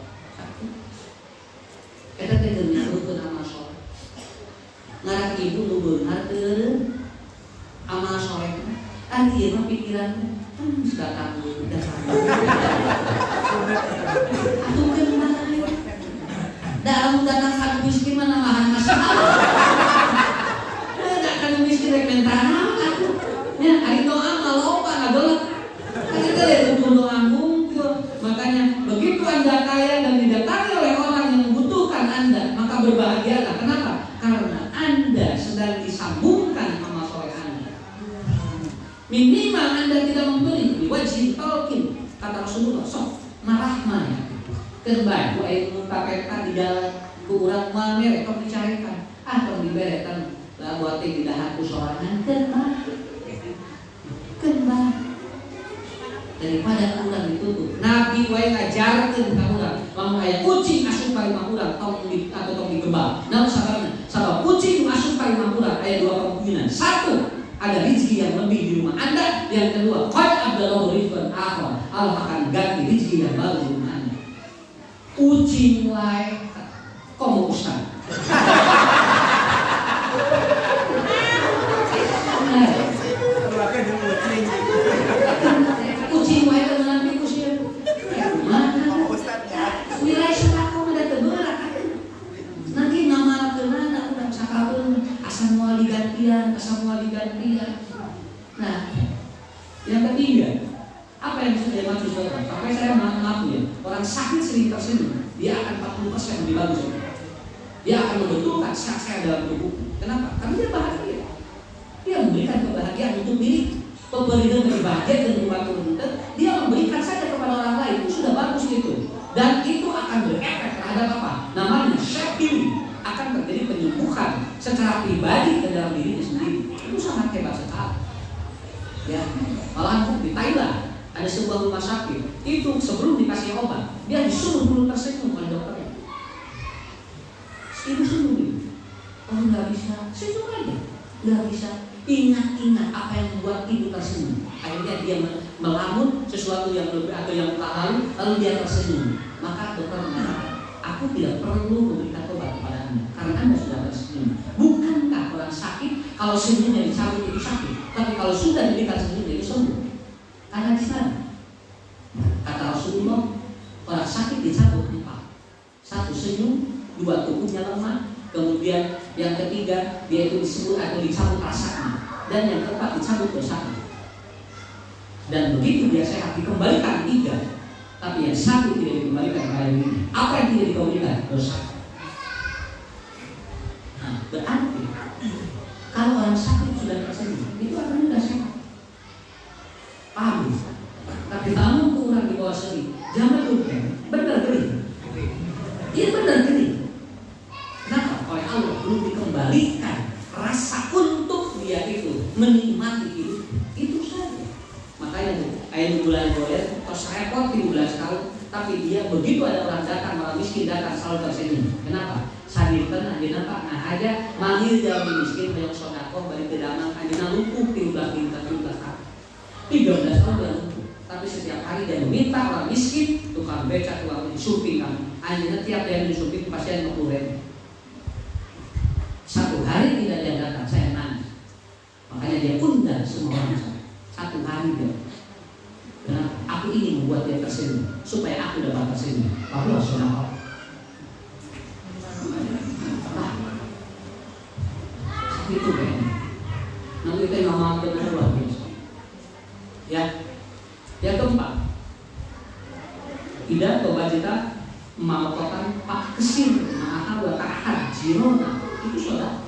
Eta teh keur nyambungkeun amal saleh. Ngarak ibu nu beunghar teu amal soleh. Ari ieu mah pikiranna datang. Atuh keur naon? Da amun datang ka miskin mah namahan masalah. Da kana miskin rek mentah naon atuh. Nya ari doa mah loba ngabeulak. Ari teh kudu doa ngumpul. Makanya begitu Anda kaya dan didatangi oleh orang yang membutuhkan Anda, maka berbahagialah. Kenapa? Karena Anda sedang disambungkan amal soleh Anda. Minimal Anda tidak memberi di wajib talqin. Kata Rasulullah, sok marahmah ya. Kerbau air muka peta di jalan ku urang moal mere tong dicarikan. Tong diberetan lah buat teh di dahaku sorangan kerbau. Kerbau. Daripada urang ditutup. Nabi wae ngajarkeun ka urang, lamun aya kucing asup ka imah urang tong digebal. Namun sabab kucing asup ka imah urang aya dua kemungkinan. Satu, ada rezeki yang lebih di rumah Anda. Yang kedua, qad abdalahu rizqan akhar. Allah akan ganti rezeki yang baru di rumah Anda. Kucing wae komo ustaz. Kucing wae temenan tikus ya. Mana? Nilai sedekah mah da teu berat. Nanti ngamalkeunana urang sakabeung asa moal digantian, Nah, yang ketiga, apa yang sudah dimaksud saudara? Sampai saya mengaku ya, orang sakit sering tersenyum, dia akan 40% lebih bagus. Dia akan membetulkan saya dalam tubuh. Kenapa? Karena dia bahagia. Dia memberikan kebahagiaan untuk diri. Pemberian berbahagia dan membantu kita, dia memberikan saja kepada orang lain, itu sudah bagus itu. Dan itu akan berefek terhadap apa? Namanya self healing, akan terjadi penyembuhan secara pribadi ke dalam dirinya sendiri. Itu sangat hebat sekali. Ada sebuah rumah sakit, itu sebelum dikasih obat, dia disuruh dulu tersenyum oleh dokternya. Ibu senyum. Oh nggak bisa, senyum aja. Nggak bisa. Ingat-ingat apa yang membuat ibu tersenyum. Akhirnya dia melamun sesuatu yang lebih atau yang lalu dia tersenyum. Maka dokter mengatakan, aku tidak perlu memberikan obat kepada Anda karena Anda sudah tersenyum. Bukankah orang sakit kalau senyumnya dicabut itu sakit, tapi kalau sudah diberikan senyum itu sembuh. Karena di sana kata Rasulullah, orang sakit dicabut 4. 1 senyum, 2 tubuhnya lemah, kemudian yang ketiga dia itu disebut atau dicabut rasanya, dan yang keempat dicabut dosanya. Dan begitu dia sehat dikembalikan 3, tapi yang 1 tidak dikembalikan kepada ini. Apa yang tidak dikembalikan? Dosa. Nah, berarti kalau orang sakit sudah tersenyum, itu akan mudah sehat. Paham? Tapi kamu kurang di bawah seri, jangan lupa, benar gini. Iya benar gini. Kenapa? Oleh Allah belum dikembalikan rasa untuk dia itu menikmati hidup. Itu saja. Makanya ayat bulan boleh, tos repot di bulan setahun, tapi dia begitu ada orang datang, orang miskin datang selalu tersenyum. Kenapa? Sadirkan aja nampak, nah aja manggil jauh miskin banyak sodako balik ke dalam aja lumpuh 13 tahun. 13 tahun dia lumpuh. Tapi setiap hari dia meminta orang miskin, tukang beca, tukang disumping kami. Hanya tiap dia disumping pasti ada 50.000. 1 hari tidak dia datang, saya nangis. Makanya dia undang semua orang saya. 1 hari dia. Karena aku ingin membuat dia tersenyum supaya aku dapat tersenyum. Allah SWT. Itu kayaknya. Nanti kita ngomong dengan luar biasa. Ya. Yang keempat, tidak kewajiban melakukan pak kesir maka watahad jirona itu saudara.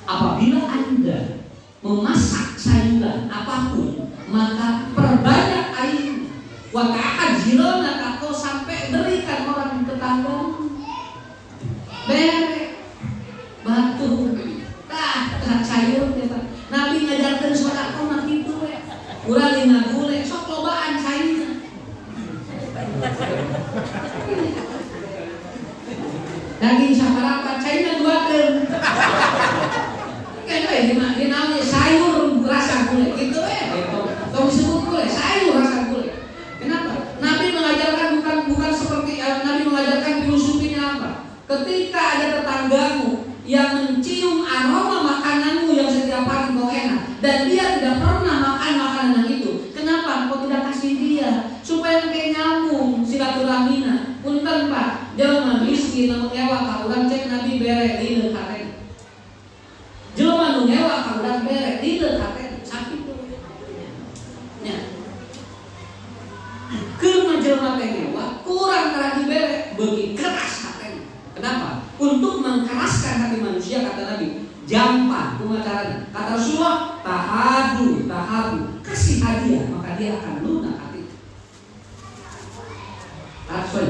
Apabila Anda memasak sayuran apapun, maka perbanyak air. Watahad jirona kau sampai berikan orang tetangga. Berek batu sayur kita. Nabi ngajarkan saudara kau mati itu ya. Kurang 5 gulai, sok lobaan sayurnya. Daging saparapat, sayurnya 2 ton. Kayak namanya sayur rasa gulai, gitu ya. Kalau disebut gulai, sayur rasa gulai. Kenapa? Nabi mengajarkan bukan seperti Nabi mengajarkan filosofinya apa? Ketika ada tetanggamu yang mencium aroma makananmu yang setiap hari kau enak, dan dia tidak pernah makan makanan yang itu, kenapa kau tidak kasih dia supaya kayak nyambung silaturahmina? Punten Pak, jelema miskin namun nyewa ka urang cek Nabi bere di leuh hatena. Jelema nu nyewa ka urang bere di leuh hatena sakit tuh. Nya. Keur jelema teh nyewa kurang ka dibere beuki keras hatena. Kenapa? Untuk mengkeraskan hati manusia, kata Nabi, jampa kumacaran. Kata Rasulullah, tahadu, kasih hadiah maka dia akan lunak hati. Rasul.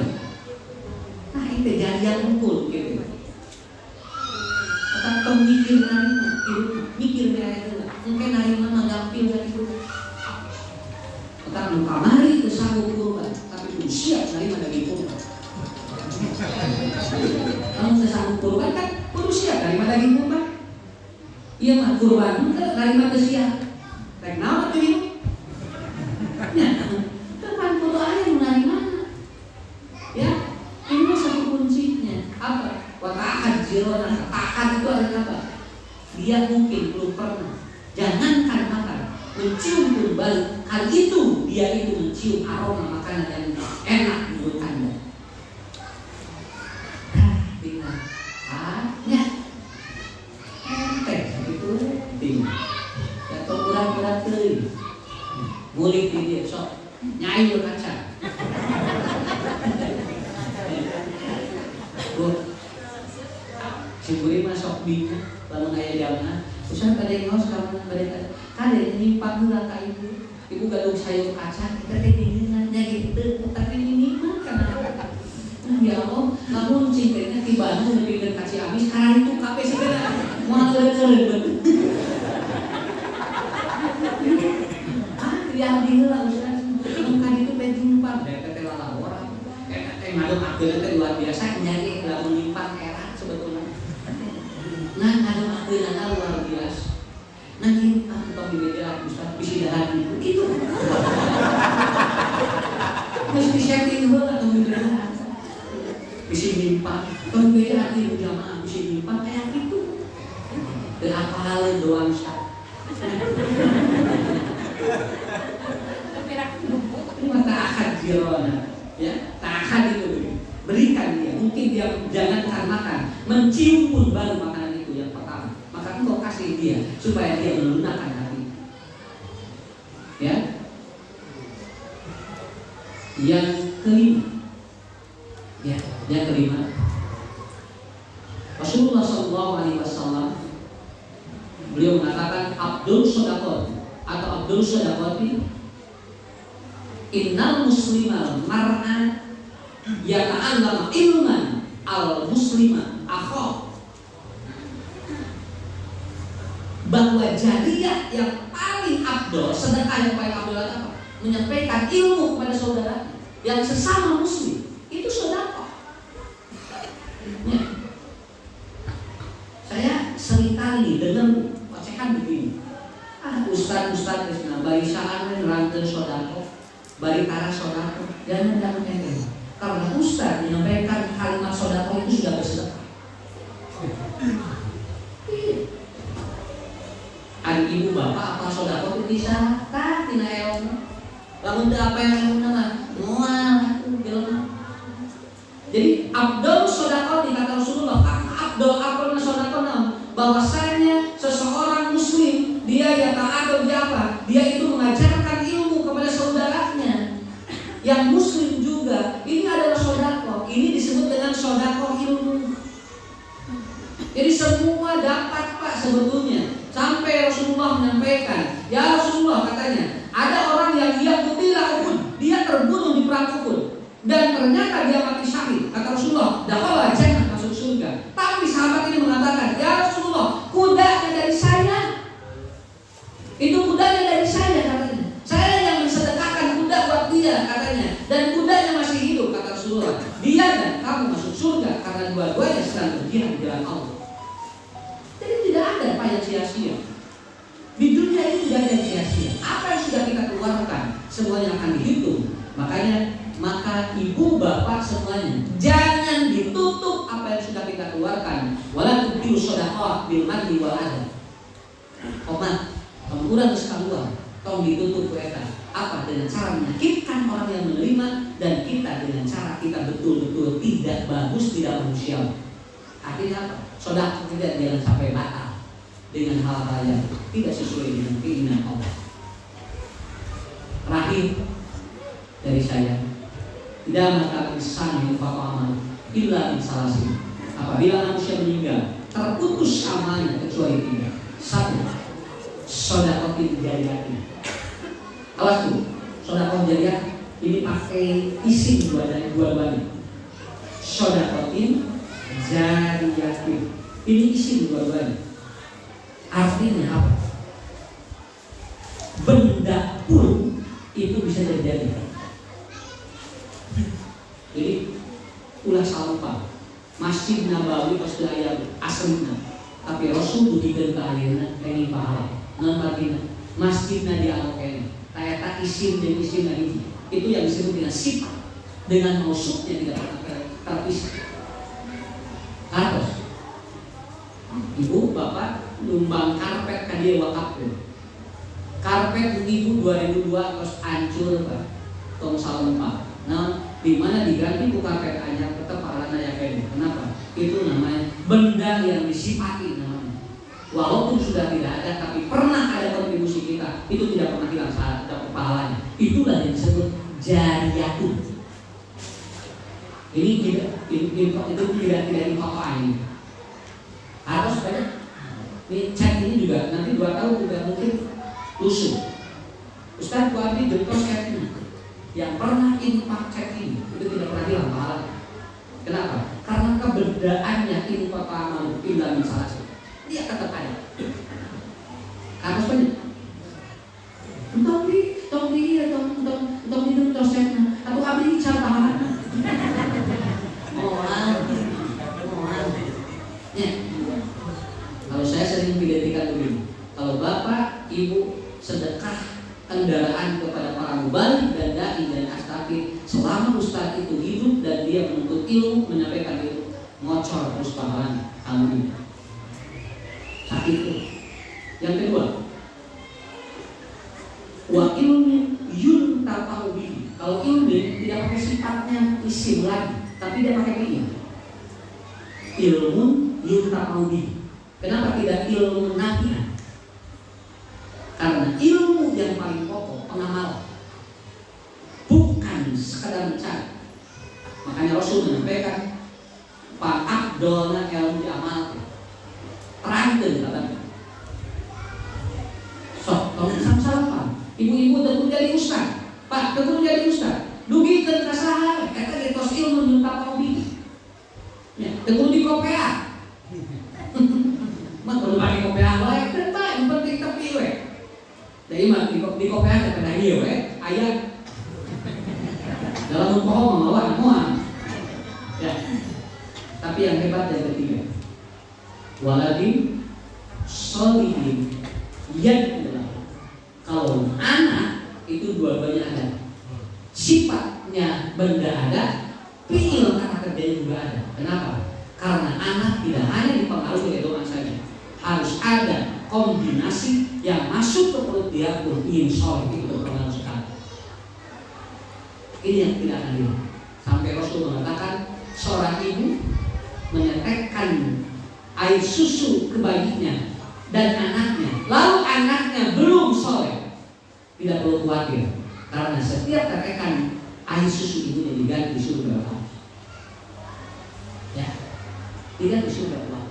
Nah itu janjian unggul gitu. Kata kau mikir narima, mikir dia itu, mungkin narima menggampil dari itu. Kata kamari kesanggup kurban, tapi pun siap narima dari kurban. Kamu sesanggup kurban kan kudu siap narima daging kurban. Iya mah kurban teh narima teh siap. Rek naon teh ieu? Nya, tepan kudu aya nu narima. Ya, ini mah satu kuncinya. Apa? Wa ta'ahad jirona. Ta'ahad itu artinya apa? Dia mungkin belum pernah. Jangankan makan, mencium pun baru. Kali itu dia itu mencium aroma makanan yang enak menurut Anda. Boleh dia sok nyai kaca. Si buri masuk bingung kalau kayak jaman. Usah kada ngos kamu kada nyimpan heula ka ibu. Ibu gadung sayur kaca kita teh dingeunnya gitu tapi ini mah kana. Ya Allah, lamun cingketnya tibana lebih ke kaci amis karena itu kabeh segera moal keureun. biar diheula Ustaz. Mungkin itu penjumpa dari lala orang. Ngadem akhirnya itu luar biasa nyari lamun nyimpan era sebetulnya. Nah ngadem akhirnya luar biasa. Nah nyimpan untuk dibeda Ustaz bisi dahan itu. Mesti setting heula atau beda. Bisi nyimpan, tong beda di jamaah bisi nyimpan kayak gitu. Teu apal doang Ustaz. Ini tak akan jirona. Ya, tahan itu berikan dia, mungkin dia jangan makan, mencium pun baru makanan itu yang pertama. Maka engkau kasih dia supaya dia melunakkan hati. Ya. Yang kelima, ya, yang kelima, Rasulullah SAW beliau mengatakan Abdul Sodakot atau Abdul Sodakoti innal muslimal mar'a yata'allama ilman al muslima akho, bahwa jariyah yang paling abdul, sedekah yang paling abdul apa? Menyampaikan ilmu kepada saudara yang sesama muslim. Itu sedekah. Ya. Saya seringkali dengar ocehan begini. Ustaz barisaan nerangkeun sedekah, bari para sedekah, jangan enteng. Karena Ustaz menyampaikan kalimat sedekah itu sudah bersedekah. Adik ibu bapak apa sedekah itu bisa tah tina elmu. Lamun teu apa yang nama moal jelema. Jadi abdul sedekah dikata Rasulullah, abdul sedekah bahwasanya seseorang muslim dia yang taat dia apa? Dia itu mengajarkan ilmu kepada saudaranya yang muslim juga. Ini adalah sedekah. Ini disebut dengan sedekah ilmu. Jadi semua dapat Pak sebetulnya. Sampai Rasulullah menyampaikan, ya Rasulullah katanya, ada orang yang dia kutila Uhud, dia terbunuh di perang Uhud, dan ternyata dia mati syahid. Kata Rasulullah, dakhala jannah, masuk surga. Tapi sahabat ini mengatakan, ya Rasulullah, kudanya dari saya. Itu kudanya dari saya katanya. Saya yang mensedekahkan kuda buat dia katanya, dan kudanya masih hidup kata Rasulullah. Dia dan kamu masuk surga karena dua-duanya sedang berjihad di jalan Allah. Jadi tidak ada apa yang sia-sia. Di dunia ini tidak ada yang sia-sia. Apa yang sudah kita keluarkan semuanya akan dihitung. Maka ibu bapak semuanya jangan ditutup apa yang sudah kita keluarkan. Wala tubtilu shadaqah bil manni wal adha. Omat, kamu geus kaluar, tong ditutup ku eta. Apa? Dengan cara menyakitkan orang yang menerima, dan kita dengan cara kita betul-betul tidak bagus, tidak manusiawi. Artinya apa? Sedekah tidak jangan sampai batal dengan hal-hal yang tidak sesuai dengan keinginan Allah. Terakhir dari saya, tidak mengatakan ihsan infaq amal illa min salasin. Apabila manusia meninggal, terputus amalnya kecuali tiga. Satu, sedekah jariyah. Awas tuh, sedekah jariyah ini pakai isim dua-duanya. Sedekah jariyah ini isim dua-duanya. Artinya apa? Benda pun itu bisa terjadi. Jadi ulah salupa Masjid Nabawi pas daya aslinya, tapi Rasul buktikan ke akhirnya ini pahala. Non artinya masjidnya dialokkan. Kayak tak isim dan isim lagi. Itu yang disebut dengan sifat, dengan maksudnya tidak pernah terpisah. Harus ibu bapak numbang karpet kan dia wakaf tuh. Karpet ibu 2002 terus hancur Pak. Tong salompa. Nah, di mana diganti ku karpet anyar tetap pahalana ya kayak. Kenapa? Itu namanya benda yang disifati namanya. Walaupun sudah tidak ada tapi pernah ada kontribusi kita, itu tidak pernah hilang saat dapat pahalanya. Itulah yang disebut jariyatun. Ini tidak dipakai. Harus banyak. Ini chat ini juga nanti 2 tahun juga mungkin lusuh. Ustaz Kuardi jempol chat ini. Yang pernah infak chat ini itu tidak pernah hilang pahalanya. Kenapa? Karena keberadaannya infak amal illa min salasin. Dia tetap ada. Harus banyak. Tong di sedekah kendaraan kepada para mubalik dan dai dan astafid selama ustaz itu hidup dan dia menuntut ilmu, menyampaikan ilmu, ngocor terus pahala kamu ini. Sakit itu. Yang kedua, wa ilmu yuntafa'u bihi. Kalau ilmu tidak pakai sifatnya isim lagi, tapi dia pakai fi'il. Ilmu yuntafa'u bihi. Kenapa tidak ilmu nafi'ah? Karena ilmu yang paling pokok pengamal, bukan sekadar mencari. Makanya Rasul menyampaikan Pak Abdullah ilmu amal terangkan katanya. So, kalau sama-sama ibu-ibu tentu jadi ustaz, Pak tentu jadi ustaz. Dugi ke kasaha, kata di tos ilmu nyuntak hobi. Ya, tentu di kopea. Mah perlu pakai kopea wae, yang penting tepi we. Jadi mah di kopea ada kena ieu we, ayat. Dalam pohon mawar muah. Ya. Tapi yang hebat yang ketiga, waladin sholihin yadullah. Kalau anak itu dua-duanya ada, sifatnya benda ada, fi'il kata kerjanya juga ada. Kenapa? Karena anak tidak hanya dipengaruhi oleh doa saja, harus ada kombinasi yang masuk ke perut dia pun ingin soleh itu berpengaruh sekali. Ini yang tidak adil. Sampai Rasul mengatakan seorang ibu menyetekkan air susu ke bayinya dan anaknya, lalu anaknya belum soleh, tidak perlu khawatir karena setiap tetekan air susu ibunya diganti surga Allah. Ya, diganti surga Allah.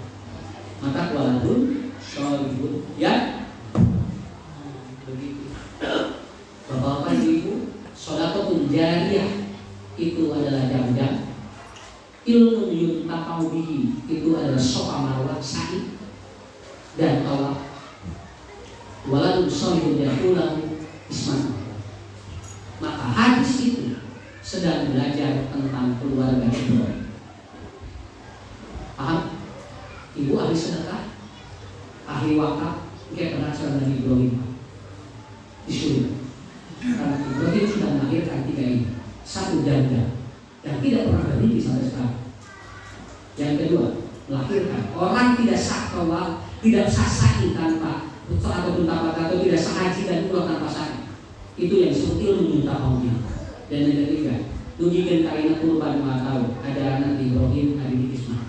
Maka waladun sholihun ya begitu. Bapak-bapak ibu, sedekah jariyah itu adalah jam-jam. Ilmu yuntafa'u bihi itu adalah sofa marwah sa'i dan tawaf. Waladun sholihun yaqulahu isman. Maka hadis itu sedang belajar tentang keluarga Ibrahim. Paham? Ibu ahli sedekah, ahli wakaf, dia pernah Nabi Ibrahim disuruh. Karena Ibrahim sudah melahirkan 3 ini, 1 janda dan tidak pernah berhenti sampai sekarang. Yang kedua, melahirkan orang tidak sah tawaf, tidak sah sa'i tanpa atau tidak sah haji dan umrah tanpa sa'i. Itu yang disebut ilmu yuntafa'u. Dan yang ketiga, tujuan karina kurban 5 tahun ajaran Nabi Ibrahim Nabi Ismail.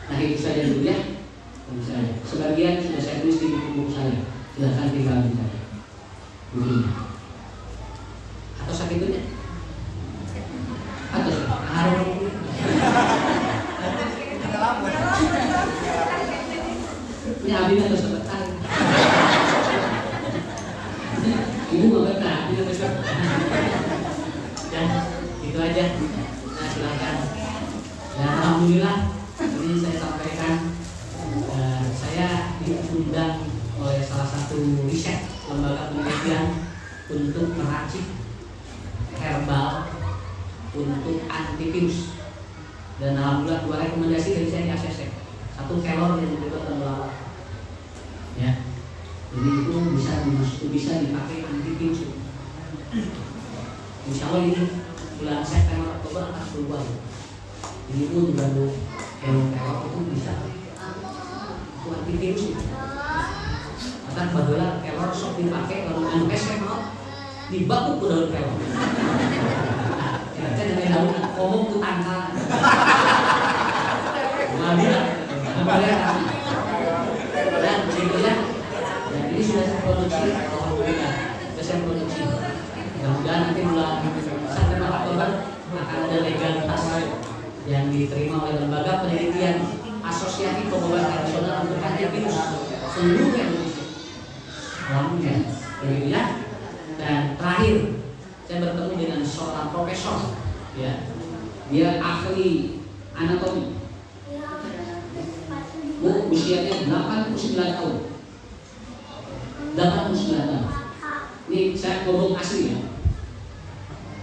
Nah itu saja dulu ya. Sebagian sudah saya tulis di buku saya. Silahkan tinggal di saya. Begini. Atau sakitnya? Atau harus? Ini abis atau sebentar? Ibu nggak betah. Dan itu aja. Nah silakan. Dan alhamdulillah ini saya sampaikan. Saya diundang oleh salah satu riset lembaga penelitian untuk meracik herbal untuk antivirus. Dan alhamdulillah 2 rekomendasi dari saya di ACC. 1 kelor yang dibuat temulawak. Ya. Jadi itu bisa dipakai antivirus. Insya Allah ini bulan September Oktober akan keluar. Ini pun dibantu kelor itu bisa antivirus. Maka bagelah kelor sok dipakai lalu NPS mau dibakuk ke daun kelor. Kita dengan daun ngomong tuh tangkal. Mengambil dan jadinya ini sudah saya produksi, alhamdulillah sudah saya produksi. Mudah-mudahan nanti bulan September Oktober akan ada legalitas yang diterima oleh lembaga penelitian Asosiasi Pengobatan Nasional untuk Antivirus seluruh Indonesia. Alhamdulillah, begitu ya. Dan terakhir saya bertemu dengan seorang profesor, ya, dia ahli anatomi. Bu, usianya 89 tahun. 89 tahun. Ini saya ngomong asli ya.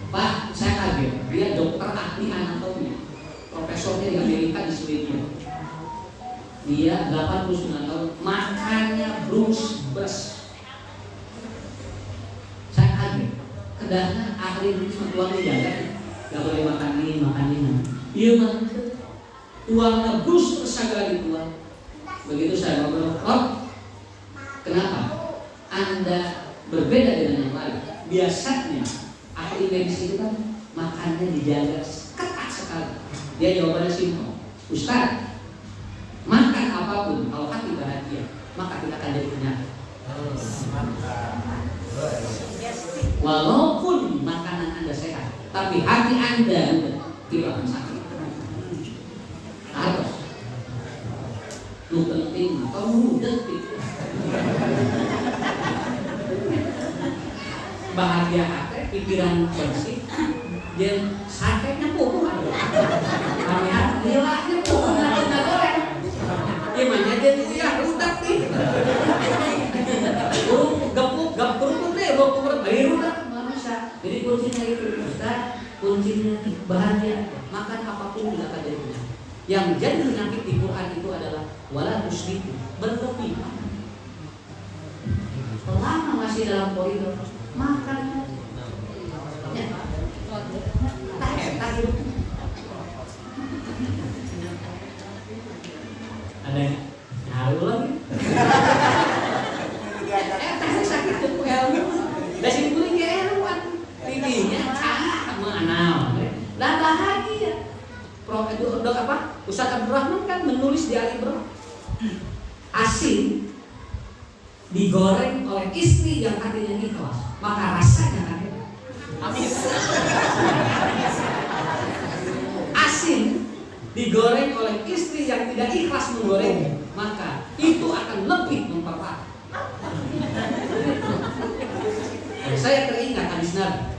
Pak, saya kaget. Dia dokter ahli anatomi. Profesornya di Amerika, di Swedia. Dia 89 tahun. Makannya brus beras. Saya kaget. Kedahna ahli itu tuangnya jaga, gak boleh makan ini. Iya mah, tuangnya bus segala dituang. Begitu saya ngobrol, kenapa Anda berbeda dengan yang lain? Biasanya ahli medis itu kan makannya dijaga ketat sekali. Dia jawabannya simpel, Ustaz, makan apapun kalau hati bahagia maka kita akan jadi penyakit. Walaupun makanan Anda sehat, tapi hati Anda tidak akan sakit. Harus lu penting atau lu detik bahagia hati, pikiran bersih, dan sakitnya pukul. Kami harus lilahnya pukul nggak goreng. Gimana jadi ya rudak nih. Gapur deh, gapur bayi rudak manusia. Jadi kuncinya itu Ustaz, kuncinya bahagia. Makan apapun tidak akan jadi penyakit. Yang jadi penyakit di Quran itu adalah wala tusbihu, berlebihan. Selama masih dalam koridor makan tak hidup. Ada ngaruh lagi. Sakit tuh ilmu. Dari kulit ke ilmuwan. Tidinya mengenal. Dan bahagia. Prof itu dok apa? Ustaz Abdurrahman kan menulis di Al-Ibrah. Asin digoreng oleh istri yang hatinya ikhlas, maka rasanya kan amis. Asin digoreng oleh istri yang tidak ikhlas menggoreng, maka itu akan lebih memperparah. Saya teringat hadis Nabi.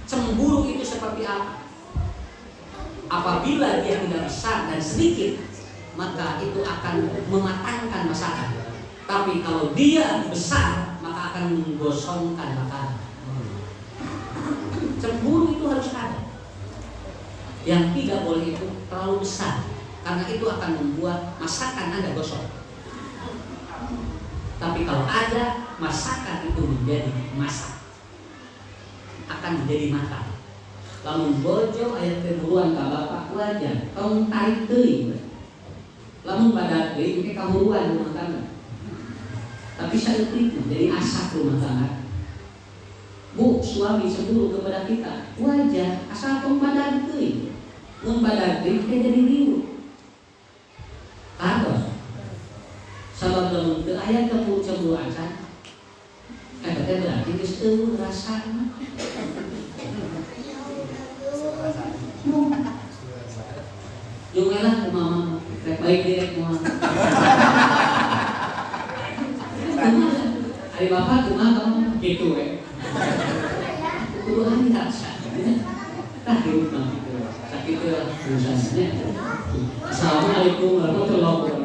Cemburu itu seperti apa? Apabila dia tidak besar dan sedikit, maka itu akan mematangkan masakan. Tapi kalau dia besar, maka akan menggosongkan makanan. Cemburu itu harus ada. Yang tidak boleh itu terlalu besar, karena itu akan membuat masakan Anda gosong. Tapi kalau ada masakan itu menjadi masak, akan menjadi makan. Lamun bojo aya keburuan ka bapak wajar, tong tarik teuing. Lamun pada teuing ke kaburuan rumah tangga. Tapi saya itu jadi asap rumah tangga. Bu, suami cemburu kepada kita, wajar, asal tong badan teuing. Mun badan teuing teh jadi riuh. Harus. Sabab lamun teu aya cemburu acan. Eta teh berarti geus eueuh rasana. Jungelah kumaha, rek baik direk moal. Ari bapak kumaha kamu kitu we. Kudu ani rasa. Tah hirup mah kitu. Sakitu urusannya. Assalamualaikum warahmatullahi wabarakatuh.